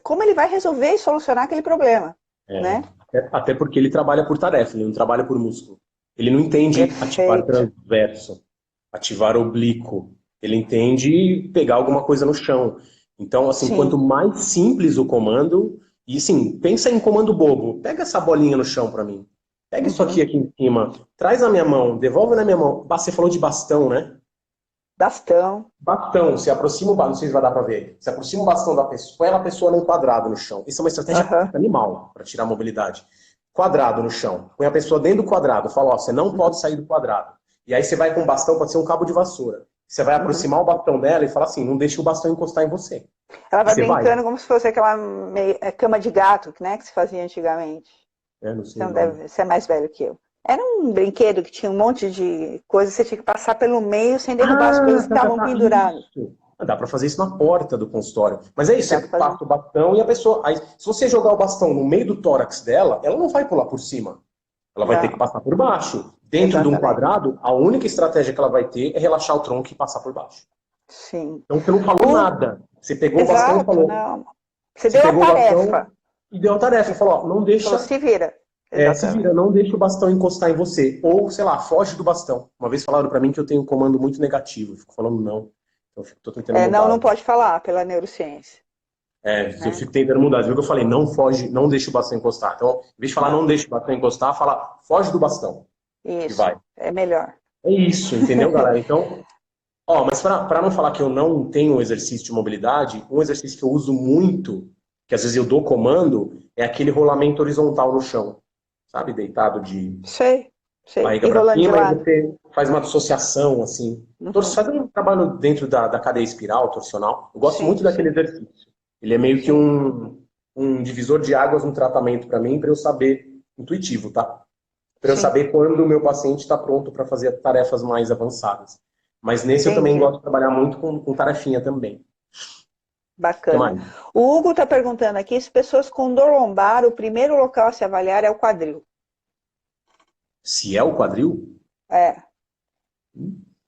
como ele vai resolver e solucionar aquele problema. Né? Até porque ele trabalha por tarefa, ele não trabalha por músculo. Ele não entende ativar transverso, ativar oblíquo. Ele entende pegar alguma coisa no chão. Então, assim, quanto mais simples o comando, e assim, pensa em comando bobo. Pega essa bolinha no chão pra mim. Pega isso aqui em cima. Traz na minha mão, devolve na minha mão. Você falou de bastão, né? Bastão. Bastão, se aproxima o bastão, não sei se vai dar pra ver. Se aproxima o bastão da pessoa, põe a pessoa num quadrado no chão. Isso é uma estratégia animal para tirar a mobilidade. Quadrado no chão. Põe a pessoa dentro do quadrado. Fala, ó, você não pode sair do quadrado. E aí você vai com o bastão, pode ser um cabo de vassoura. Você vai aproximar o bastão dela e fala assim, não deixe o bastão encostar em você. Ela vai brincando como se fosse aquela cama de gato, né, que se fazia antigamente. Não sei. Você não deve ser mais velho que eu. Era um brinquedo que tinha um monte de coisas, você tinha que passar pelo meio sem derrubar as coisas que estavam penduradas. Dá pra fazer isso na porta do consultório. Mas é isso, você passa o bastão e a pessoa... Aí, se você jogar o bastão no meio do tórax dela, ela não vai pular por cima. Ela vai ter que passar por baixo. Dentro de um quadrado, a única estratégia que ela vai ter é relaxar o tronco e passar por baixo. Sim. Então você não falou nada. Você pegou o bastão e falou... Não. Você deu a tarefa. E deu a tarefa. Falou, ó, não deixa... Se vira. Se vira, não deixa o bastão encostar em você. Ou, sei lá, foge do bastão. Uma vez falaram pra mim que eu tenho um comando muito negativo. Eu fico falando não. Então, eu tô tentando mudar. Não pode falar pela neurociência. Eu fico tentando mudar. Viu que eu falei, não foge, não deixa o bastão encostar. Então, em vez de falar não deixa o bastão encostar, fala foge do bastão. Isso, vai. É melhor. É isso, entendeu, galera? Então, mas para não falar que eu não tenho exercício de mobilidade, um exercício que eu uso muito, que às vezes eu dou comando, é aquele rolamento horizontal no chão. Sabe? Deitado de... Sei. Barriga pra cima, e você faz uma dissociação, assim. Faz um trabalho dentro da cadeia espiral, torsional. Eu gosto muito daquele exercício. Ele é meio que um divisor de águas no tratamento para mim, para eu saber, intuitivo, tá? Para eu saber quando o meu paciente está pronto para fazer tarefas mais avançadas. Mas nesse eu também Entendi. gosto de trabalhar muito com tarefinha também. O que Bacana. mais? O Hugo está perguntando aqui se pessoas com dor lombar, o primeiro local a se avaliar é o quadril. Se é o quadril? É,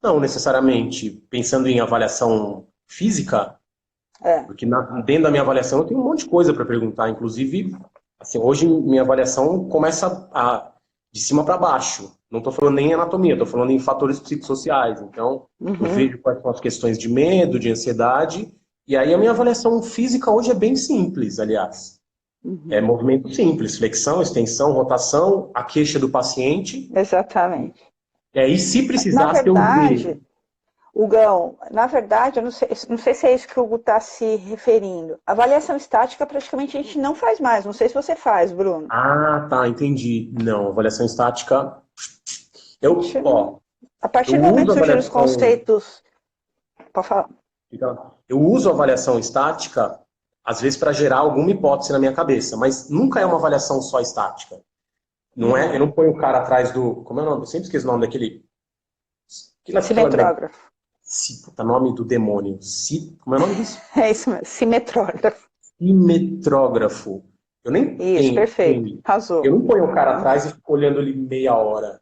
Não necessariamente. Pensando em avaliação física, é. porque dentro da minha avaliação eu tenho um monte de coisa para perguntar. Inclusive, assim, hoje minha avaliação começa de cima para baixo. Não estou falando nem em anatomia, estou falando em fatores psicossociais. Então, eu Uhum, vejo quais são as questões de medo, de ansiedade. E aí a minha avaliação física hoje é bem simples, aliás. É uhum. movimento simples, flexão, extensão, rotação, a queixa do paciente. Exatamente. E se Na precisasse eu ver. verdade, Hugão, na verdade, eu não sei se é isso que o Hugo está se referindo. Avaliação estática praticamente a gente não faz mais. Não sei se você faz, Bruno. Ah, tá, entendi. Não, avaliação estática. A gente não. Ó, A eu partir do momento uso que surgiram os avaliação. conceitos. Pode falar. Eu uso avaliação estática, às vezes, para gerar alguma hipótese na minha cabeça, mas nunca é uma avaliação só estática. Não é, eu Uhum. não ponho o cara atrás do. Como é o nome? Eu sempre esqueço o nome daquele. Aquela, Simetrógrafo. puta, nome do demônio. Como é o nome disso? É isso mesmo, simetrógrafo. Simetrógrafo. Eu nem Isso, tenho. perfeito. Eu Arrasou. não ponho o cara atrás e fico olhando ele meia hora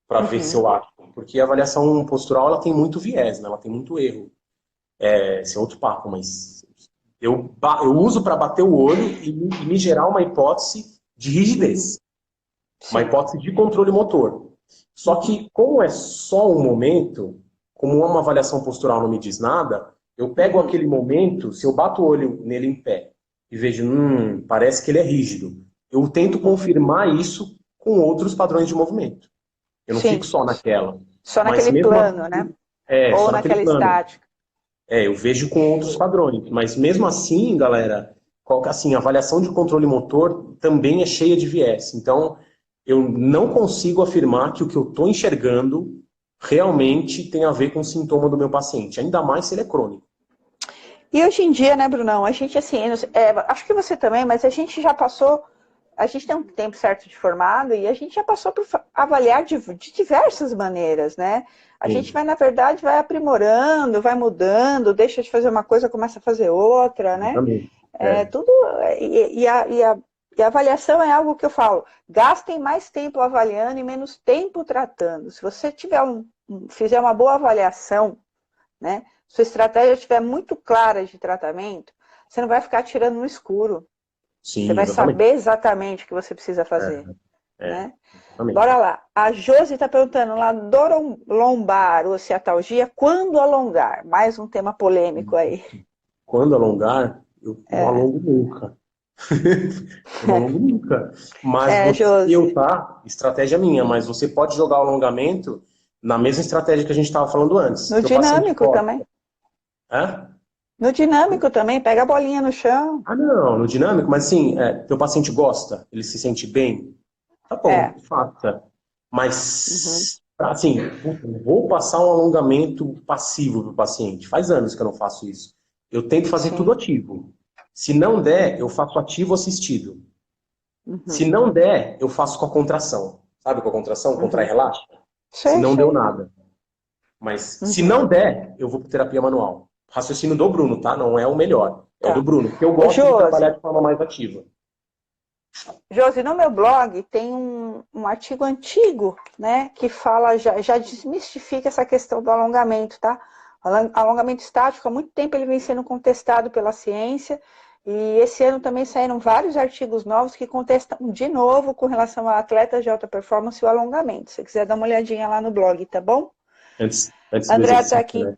para ver se Uhum. eu acho. Porque a avaliação postural ela tem muito viés, né? Ela tem muito erro. Esse é outro papo, mas eu uso para bater o olho e me gerar uma hipótese de Uhum. rigidez, uma Sim. hipótese de controle motor. Só Uhum. que, como é só um momento, como uma avaliação postural não me diz nada, eu pego Uhum. aquele momento, se eu bato o olho nele em pé e vejo, parece que ele é rígido, eu tento Uhum. confirmar isso com outros padrões de movimento. Eu não fico Sim. só naquela. Só Mas naquele mesmo plano, assim, né? só Ou naquele naquela plano. estática. Eu vejo com outros padrões, mas mesmo assim, galera, assim, a avaliação de controle motor também é cheia de viés. Então, eu não consigo afirmar que o que eu estou enxergando realmente tem a ver com o sintoma do meu paciente, ainda mais se ele é crônico. E hoje em dia, né, Brunão, a gente, assim, acho que você também, mas a gente já passou, a gente tem um tempo certo de formado e a gente já passou por avaliar de diversas maneiras, né? A gente Sim, vai, na verdade, vai aprimorando, vai mudando, deixa de fazer uma coisa, começa a fazer outra, né? exatamente. É, tudo, e a avaliação é algo que eu falo, gastem mais tempo avaliando e menos tempo tratando. Se você fizer uma boa avaliação, né? Sua estratégia estiver muito clara de tratamento, você não vai ficar tirando no escuro. Você Sim, vai exatamente. saber exatamente o que você precisa fazer, né? Bora Exatamente. lá. A Josi está perguntando lá, dor lombar ou ciatalgia, quando alongar? Mais um tema polêmico aí. Quando alongar, eu não É, alongo nunca. Eu não alongo nunca. Mas Josi. estratégia minha, mas você pode jogar o alongamento na mesma estratégia que a gente estava falando antes. No Teu paciente dinâmico gosta. também. Hã? No dinâmico também, pega a bolinha no chão. Ah, não, no dinâmico, mas assim, teu paciente gosta, ele se sente bem, tá bom, É. faça. Uhum. Mas, assim, vou passar um alongamento passivo para o paciente. Faz anos que eu não faço isso. Eu tento fazer tudo Sim. ativo. Se não der, eu faço ativo assistido. Se Uhum. não der, eu faço com a contração. Sabe com a contração? Contrai e Uhum. relaxa? Se Sei, não deu sei. nada. Mas se Uhum. não der, eu vou para terapia manual. Raciocínio do Bruno, tá? Não é o melhor. É o do Tá. Bruno, porque eu Ô, gosto de trabalhar Josi, de forma mais ativa. Josi, no meu blog tem um artigo antigo, né, que fala, já desmistifica essa questão do alongamento, tá? Alongamento estático, há muito tempo ele vem sendo contestado pela ciência, e esse ano também saíram vários artigos novos que contestam de novo com relação a atletas de alta performance e o alongamento. Se você quiser dar uma olhadinha lá no blog, tá bom? Antes A do Andrea está exercício, aqui, né?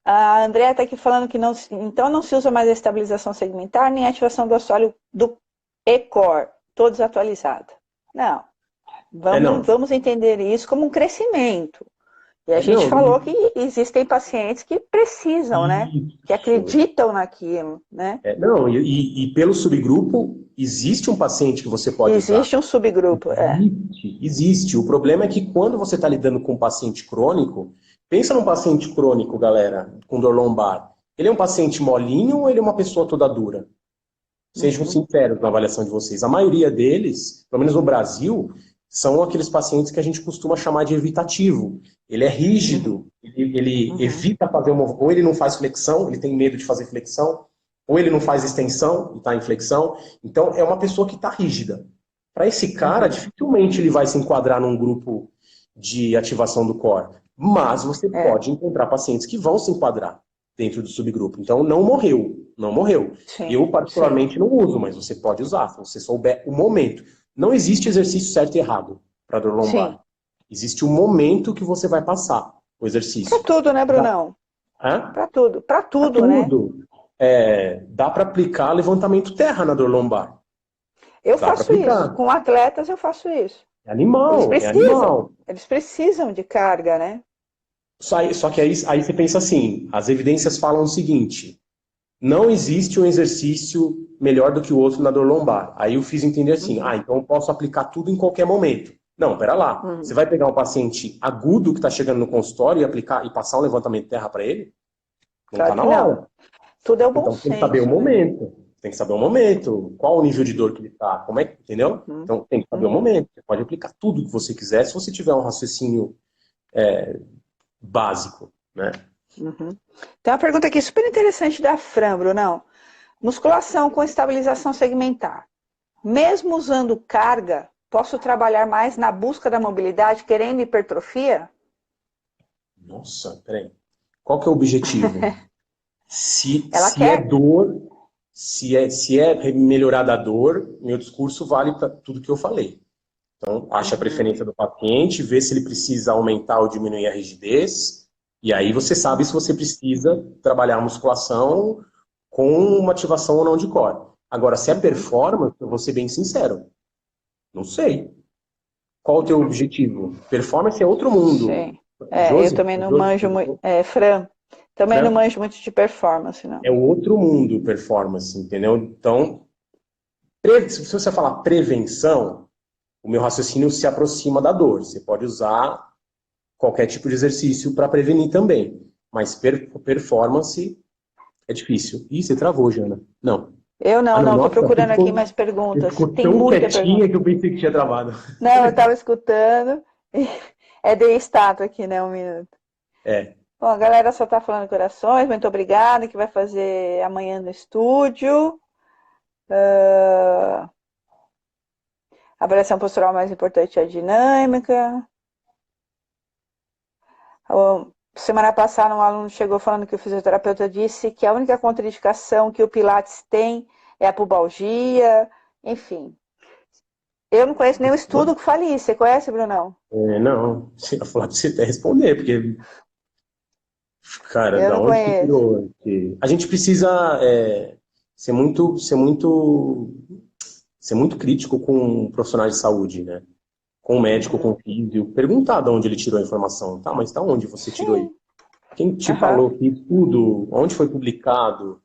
a Andrea está aqui falando que então não se usa mais a estabilização segmentar nem a ativação do assoalho do E-core, tô desatualizada. Não, Não. vamos entender isso como um crescimento. E a gente Não, falou que existem pacientes que precisam, né? Que isso. acreditam naquilo, né? Não, e pelo subgrupo, existe um paciente que você pode usar. Existe um subgrupo, Existe. O problema é que quando você está lidando com um paciente crônico, pensa num paciente crônico, galera, com dor lombar. Ele é um paciente molinho ou ele é uma pessoa toda dura? Sejam Uhum. sinceros na avaliação de vocês. A maioria deles, pelo menos no Brasil, são aqueles pacientes que a gente costuma chamar de evitativo. Ele é rígido, ele evita fazer ou ele não faz flexão, ele tem medo de fazer flexão, ou ele não faz extensão e está em flexão. Então, é uma pessoa que está rígida. Para esse cara, dificilmente ele vai se enquadrar num grupo de ativação do core. Mas você pode encontrar pacientes que vão se enquadrar dentro do subgrupo. Então, não morreu. Sim, Eu, particularmente, não uso, mas você pode usar, se você souber o momento. Não existe exercício certo e errado para dor lombar. sim. Existe o momento que você vai passar o exercício. Para tudo, né, Brunão? Para tudo, né? Dá para aplicar levantamento terra na dor lombar. Eu faço isso. Com atletas eu faço isso. É animal, Eles precisam de carga, né? Só que aí você pensa assim, as evidências falam o seguinte, não existe um exercício melhor do que o outro na dor lombar. Aí eu fiz entender assim, então eu posso aplicar tudo em qualquer momento. Não, pera lá. Você vai pegar um paciente agudo que está chegando no consultório e passar um levantamento de terra para ele? Não está na hora. Tudo é o bom então, senso. Tem que saber o momento. Tem que saber o momento. Qual o nível de dor que ele está. Como é que, entendeu? Então tem que saber o momento. Você pode aplicar tudo que você quiser se você tiver um raciocínio básico, né? Tem uma pergunta aqui super interessante da Fran, Brunão. Musculação com estabilização segmentar. Mesmo usando carga, posso trabalhar mais na busca da mobilidade, querendo hipertrofia? Nossa, peraí. Qual que é o objetivo? Se quer... é dor, se é melhorar da dor, meu discurso vale para tudo que eu falei. Então, acha a preferência do paciente, vê se ele precisa aumentar ou diminuir a rigidez, e aí você sabe se você precisa trabalhar a musculação com uma ativação ou não de core. Agora, se é performance, eu vou ser bem sincero, não sei. Qual o teu objetivo? Performance é outro mundo. Sim. Eu também não manjo muito. Fran, também não manjo muito de performance, não. É outro mundo performance, entendeu? Então, se você falar prevenção, o meu raciocínio se aproxima da dor. Você pode usar qualquer tipo de exercício para prevenir também. Mas performance é difícil. Ih, você travou, Jana. Não. Eu não, estou procurando aqui mais perguntas. Tem muita pergunta que eu pensei que tinha travado. Não, eu estava escutando. Dei estátua aqui, né? Um minuto. Bom, a galera só está falando corações. Muito obrigada. Que vai fazer amanhã no estúdio. A avaliação postural mais importante é a dinâmica. Semana passada um aluno chegou falando que o fisioterapeuta disse que a única contraindicação que o Pilates tem é a pubalgia, enfim. Eu não conheço nenhum estudo que fale isso. Você conhece, Brunão? Não. Eu ia falar pra você até responder, porque... Cara, da onde você tirou? A gente precisa ser muito crítico com profissionais de saúde, né? Com o médico, com o físio, perguntar de onde ele tirou a informação. Tá, mas da onde você tirou aí? Quem te falou que tudo? Onde foi publicado?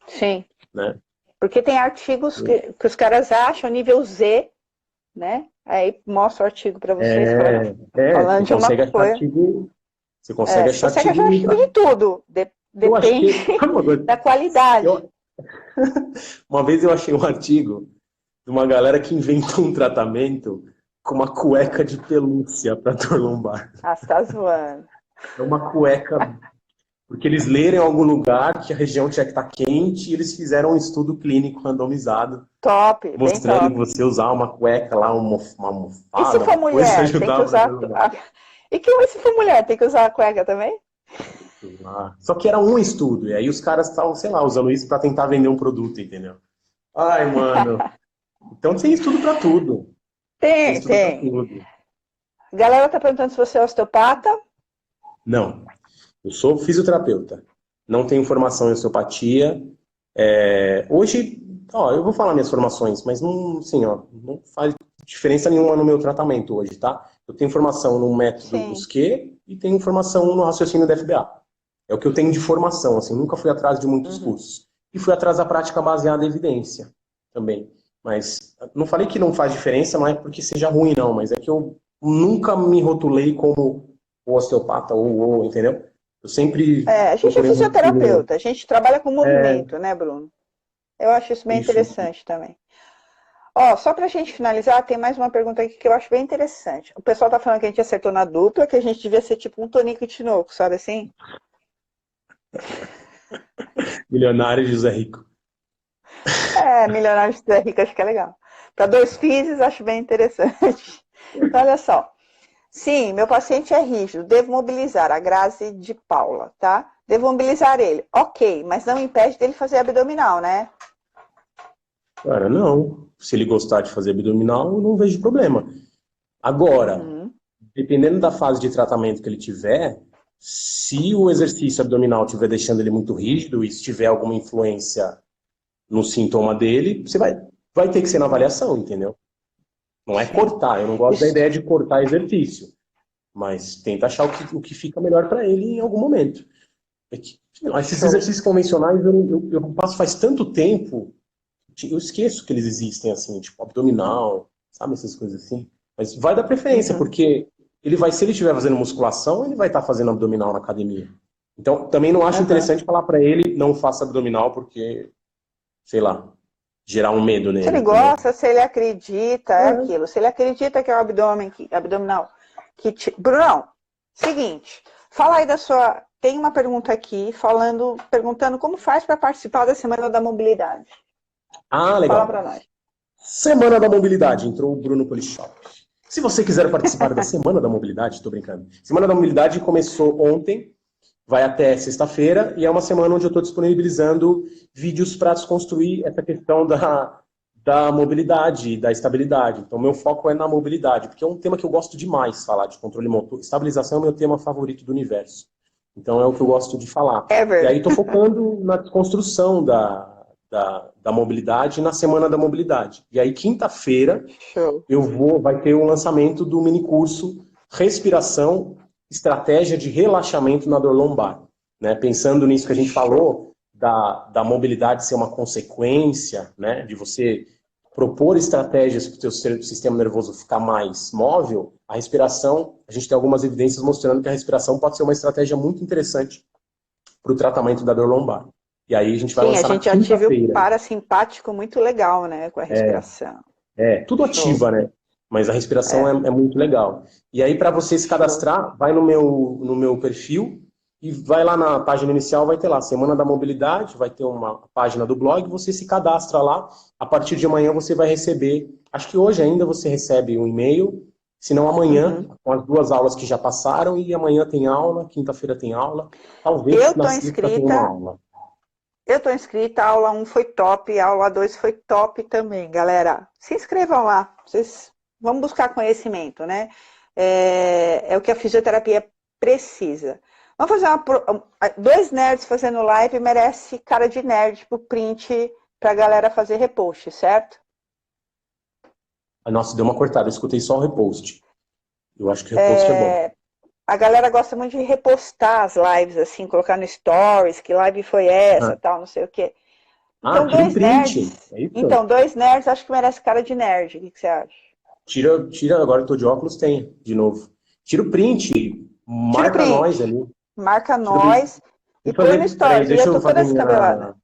Sim. Né? Porque tem artigos que os caras acham nível Z, né? Aí mostra o artigo para vocês falando de uma coisa. Você consegue achar artigo de tudo. Depende da qualidade. Uma vez eu achei um artigo de uma galera que inventou um tratamento com uma cueca de pelúcia para dor lombar. Você tá zoando. É uma cueca... Porque eles leram em algum lugar que a região tinha que estar quente e eles fizeram um estudo clínico randomizado. Top, mostrando que você usar uma cueca lá, uma almofada... E se for mulher, tem que usar... se for mulher, tem que usar a cueca também? Só que era um estudo, e aí os caras estavam, sei lá, usando isso para tentar vender um produto, entendeu? Ai, mano. Então tem estudo para tudo. Tem. A galera tá perguntando se você é osteopata. Não. Eu sou fisioterapeuta. Não tenho formação em osteopatia. Hoje, eu vou falar minhas formações, mas não faz diferença nenhuma no meu tratamento hoje, tá? Eu tenho formação no método Busquet e tenho formação no raciocínio da FBA. É o que eu tenho de formação, assim, nunca fui atrás de muitos cursos. E fui atrás da prática baseada em evidência também. Mas não falei que não faz diferença, não é porque seja ruim, não, mas é que eu nunca me rotulei como osteopata ou entendeu? Eu sempre... a gente é fisioterapeuta, a gente trabalha com movimento, né, Bruno? Eu acho isso bem interessante também. Ó, só pra gente finalizar, tem mais uma pergunta aqui que eu acho bem interessante. O pessoal tá falando que a gente acertou na dupla, que a gente devia ser tipo um Tonico e Tinoco, sabe assim? Milionário José Rico. É, milionário de rico, acho que é legal. Para dois filhos, acho bem interessante. Então, olha só. Sim, meu paciente é rígido, devo mobilizar a Grazi de Paula, tá? Devo mobilizar ele. Ok, mas não impede dele fazer abdominal, né? Cara, não. Se ele gostar de fazer abdominal, eu não vejo problema. Agora, Uhum. dependendo da fase de tratamento que ele tiver, se o exercício abdominal estiver deixando ele muito rígido e se tiver alguma influência no sintoma dele, você vai ter que ser na avaliação, entendeu? Não é Sim. cortar, eu não gosto da Isso. ideia de cortar exercício, mas tenta achar o que fica melhor para ele em algum momento. É que, não, esses Show. exercícios convencionais eu passo faz tanto tempo, eu esqueço que eles existem assim, tipo abdominal, sabe, essas coisas assim. Mas vai dar preferência, Uhum. porque se ele estiver fazendo musculação, ele vai estar fazendo abdominal na academia. Então, também não acho Uhum. interessante falar para ele não faça abdominal, porque, sei lá, gerar um medo Se nele, ele entendeu? gosta, se ele acredita, é É. aquilo. Se ele acredita que é o abdominal. Brunão, seguinte, fala aí da sua. Tem uma pergunta aqui perguntando como faz para participar da Semana da Mobilidade. Ah, Fala legal. para nós. Semana da Mobilidade, entrou o Bruno Polishop. Se você quiser participar da Semana da Mobilidade, estou brincando. Semana da Mobilidade começou ontem, vai até sexta-feira, e é uma semana onde eu estou disponibilizando vídeos para desconstruir essa questão da mobilidade, da estabilidade. Então, meu foco é na mobilidade, porque é um tema que eu gosto demais falar, de controle motor. Estabilização é o meu tema favorito do universo. Então, é o que eu gosto de falar. E Ever. aí, estou focando na desconstrução da mobilidade na Semana da Mobilidade. E aí, quinta-feira, Show. vai ter o lançamento do minicurso Respiração, Estratégia de Relaxamento na Dor Lombar. Né? Pensando nisso que a gente Show. falou, da mobilidade ser uma consequência, né? De você propor estratégias para o seu sistema nervoso ficar mais móvel, a respiração, a gente tem algumas evidências mostrando que a respiração pode ser uma estratégia muito interessante para o tratamento da dor lombar. E aí a gente vai Sim, a lançar na gente ativa o quinta-feira. parasimpático muito legal, né? Com a respiração. Tudo Show. ativa, né? Mas a respiração É, é muito legal. E aí, para você se show. cadastrar, vai no meu perfil e vai lá na página inicial, vai ter lá, Semana da Mobilidade, vai ter uma página do blog, você se cadastra lá. A partir de amanhã você vai receber, acho que hoje ainda você recebe um e-mail, se não amanhã, Uhum. com as duas aulas que já passaram, e amanhã tem aula, quinta-feira tem aula, talvez Eu na tô sexta tenha uma inscrita. aula. Eu tô inscrita, a aula 1 foi top, a aula 2 foi top também, galera. Se inscrevam lá, vocês vão buscar conhecimento, né? É o que a fisioterapia precisa. Vamos fazer dois nerds fazendo live merece cara de nerd pro print pra galera fazer repost, certo? Nossa, deu uma cortada, eu escutei só o repost. Eu acho que o repost é bom. A galera gosta muito de repostar as lives, assim, colocar no stories, que live foi essa, tal, não sei o quê. Ah, Então, tira o dois print. nerds. É isso? Então, dois nerds acho que merece cara de nerd. O que você acha? Tira, agora eu tô de óculos, tem, de novo. Tira o print, Tira o marca nós print, ali. marca Tira o print. nós e Deixa eu põe no fazer, peraí, stories. E eu tô toda descabelada.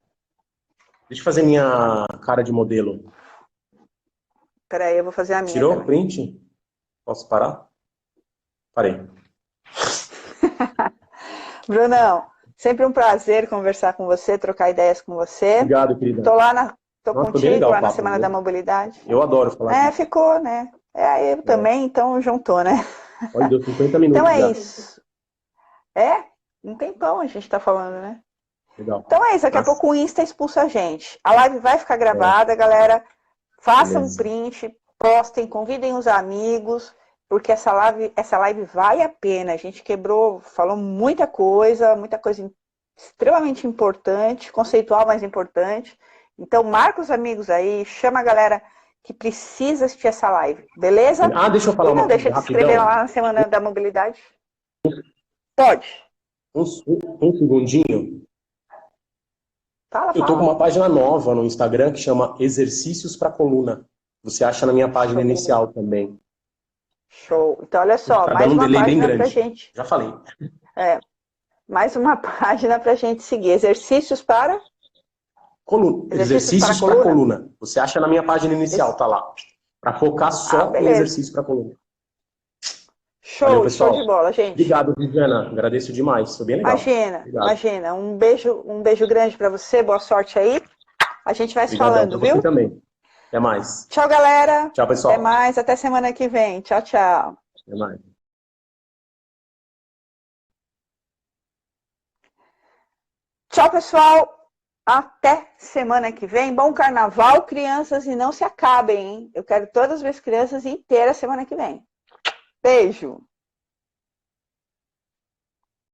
deixa eu fazer minha cara de modelo. Peraí, eu vou fazer a minha Tirou o também. print? Posso parar? Parei. Brunão, sempre um prazer conversar com você, trocar ideias com você. Obrigado, querida. Tô Nossa, foi bem contigo legal o lá na papo, Semana da viu? Mobilidade. Eu adoro falar É, disso. ficou, né? É, eu É. também, então juntou, né? Olha, deu 50 Então minutos é já. isso. É? Um tempão a gente tá falando, né? Legal. Então é isso, daqui a Nossa, pouco o Insta expulsa a gente. A live vai ficar é, gravada, galera. Façam um beleza. print, postem, convidem os amigos, porque essa live vale a pena. A gente falou muita coisa extremamente importante, conceitual, mas importante. Então, marca os amigos aí, chama a galera que precisa assistir essa live, beleza? Ah, deixa eu falar E não uma deixa coisa de se inscrever rapidão. lá na Semana da Mobilidade. Pode. Um segundinho. Fala, Eu tô com fala. uma página nova no Instagram que chama Exercícios para Coluna. Você acha na minha página Show. inicial também. Show. Então, olha só, Tá mais dando um uma delay bem página pra grande. gente. Já falei. Mais uma página pra gente seguir. Exercícios para Coluna. Exercícios Exercícios para para coluna. Você acha na minha página inicial, tá lá. Para focar só em beleza. exercício para coluna. Show, Valeu, pessoal. show de bola, gente. Obrigado, Viviana. Agradeço demais. Foi bem legal. Imagina. Um beijo grande para você. Boa sorte aí. A gente vai se falando, pra viu? você também. Até mais. Tchau, galera. Tchau, pessoal. Até mais. Até semana que vem. Tchau, tchau. Até mais. Tchau, pessoal. Até semana que vem. Bom carnaval, crianças. E não se acabem, hein? Eu quero todas as minhas crianças inteiras semana que vem. Beijo.